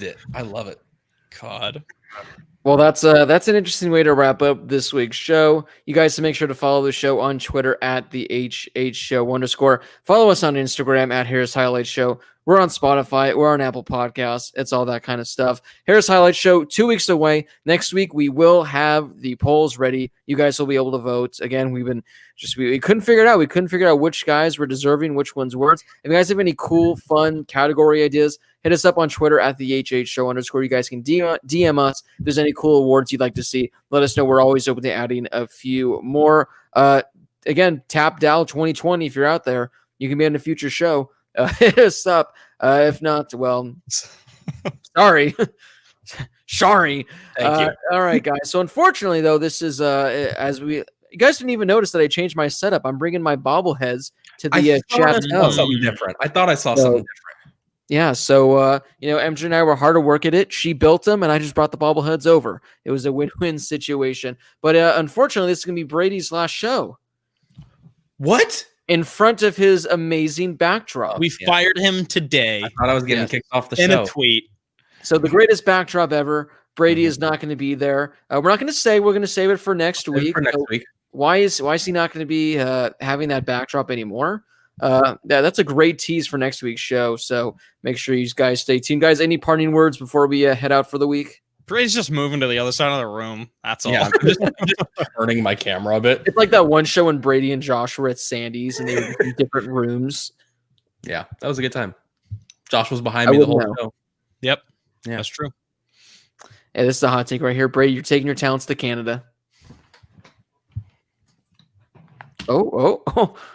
it. I love it. God. Well, that's an interesting way to wrap up this week's show. You guys make sure to follow the show on Twitter at the HH Show _. Follow us on Instagram at Harris Highlight Show. We're on Spotify. We're on Apple Podcasts. It's all that kind of stuff. Harris Highlight Show 2 weeks away. Next week we will have the polls ready. You guys will be able to vote. Again, we couldn't figure it out. We couldn't figure out which guys were deserving, which ones weren't. If you guys have any cool, fun category ideas, hit us up on Twitter at the HH Show _. You guys can DM us if there's any cool awards you'd like to see. Let us know. We're always open to adding a few more. Again, tap Dow 2020 if you're out there. You can be on a future show. Hit us up. If not, well, sorry. Sorry. Thank you. All right, guys. So unfortunately, though, this is you guys didn't even notice that I changed my setup. I'm bringing my bobbleheads to the chat. I saw something different. I thought I saw something different. Yeah, so MJ and I were hard to work at it. She built them, and I just brought the bobbleheads over. It was a win-win situation. But unfortunately, this is going to be Brady's last show. What? In front of his amazing backdrop. We fired him today. I thought I was getting kicked off the show. In a tweet. So the greatest backdrop ever. Brady is not going to be there. We're not going to say. We're going to save it for next week. Why is he not going to be having that backdrop anymore? That's a great tease for next week's show. So make sure you guys stay tuned. Guys, any parting words before we head out for the week? Brady's just moving to the other side of the room. That's all. Yeah, I'm just turning my camera a bit. It's like that one show when Brady and Josh were at Sandy's and they were in different rooms. Yeah, that was a good time. Josh was behind me the whole show. Yep. Yeah, that's true. Yeah, this is a hot take right here. Brady, you're taking your talents to Canada. Oh.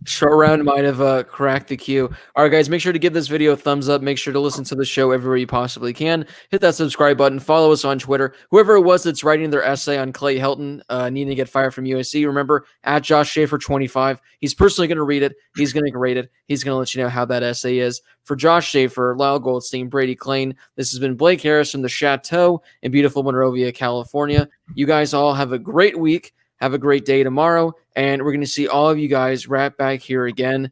Short round might have cracked the queue. All right, guys, make sure to give this video a thumbs up. Make sure to listen to the show everywhere you possibly can. Hit that subscribe button. Follow us on Twitter. Whoever it was that's writing their essay on Clay Helton needing to get fired from USC, remember, at Josh Schaefer 25. He's personally going to read it. He's going to grade it. He's going to let you know how that essay is. For Josh Schaefer, Lyle Goldstein, Brady Klain, this has been Blake Harris from the Chateau in beautiful Monrovia, California. You guys all have a great week. Have a great day tomorrow, and we're going to see all of you guys right back here again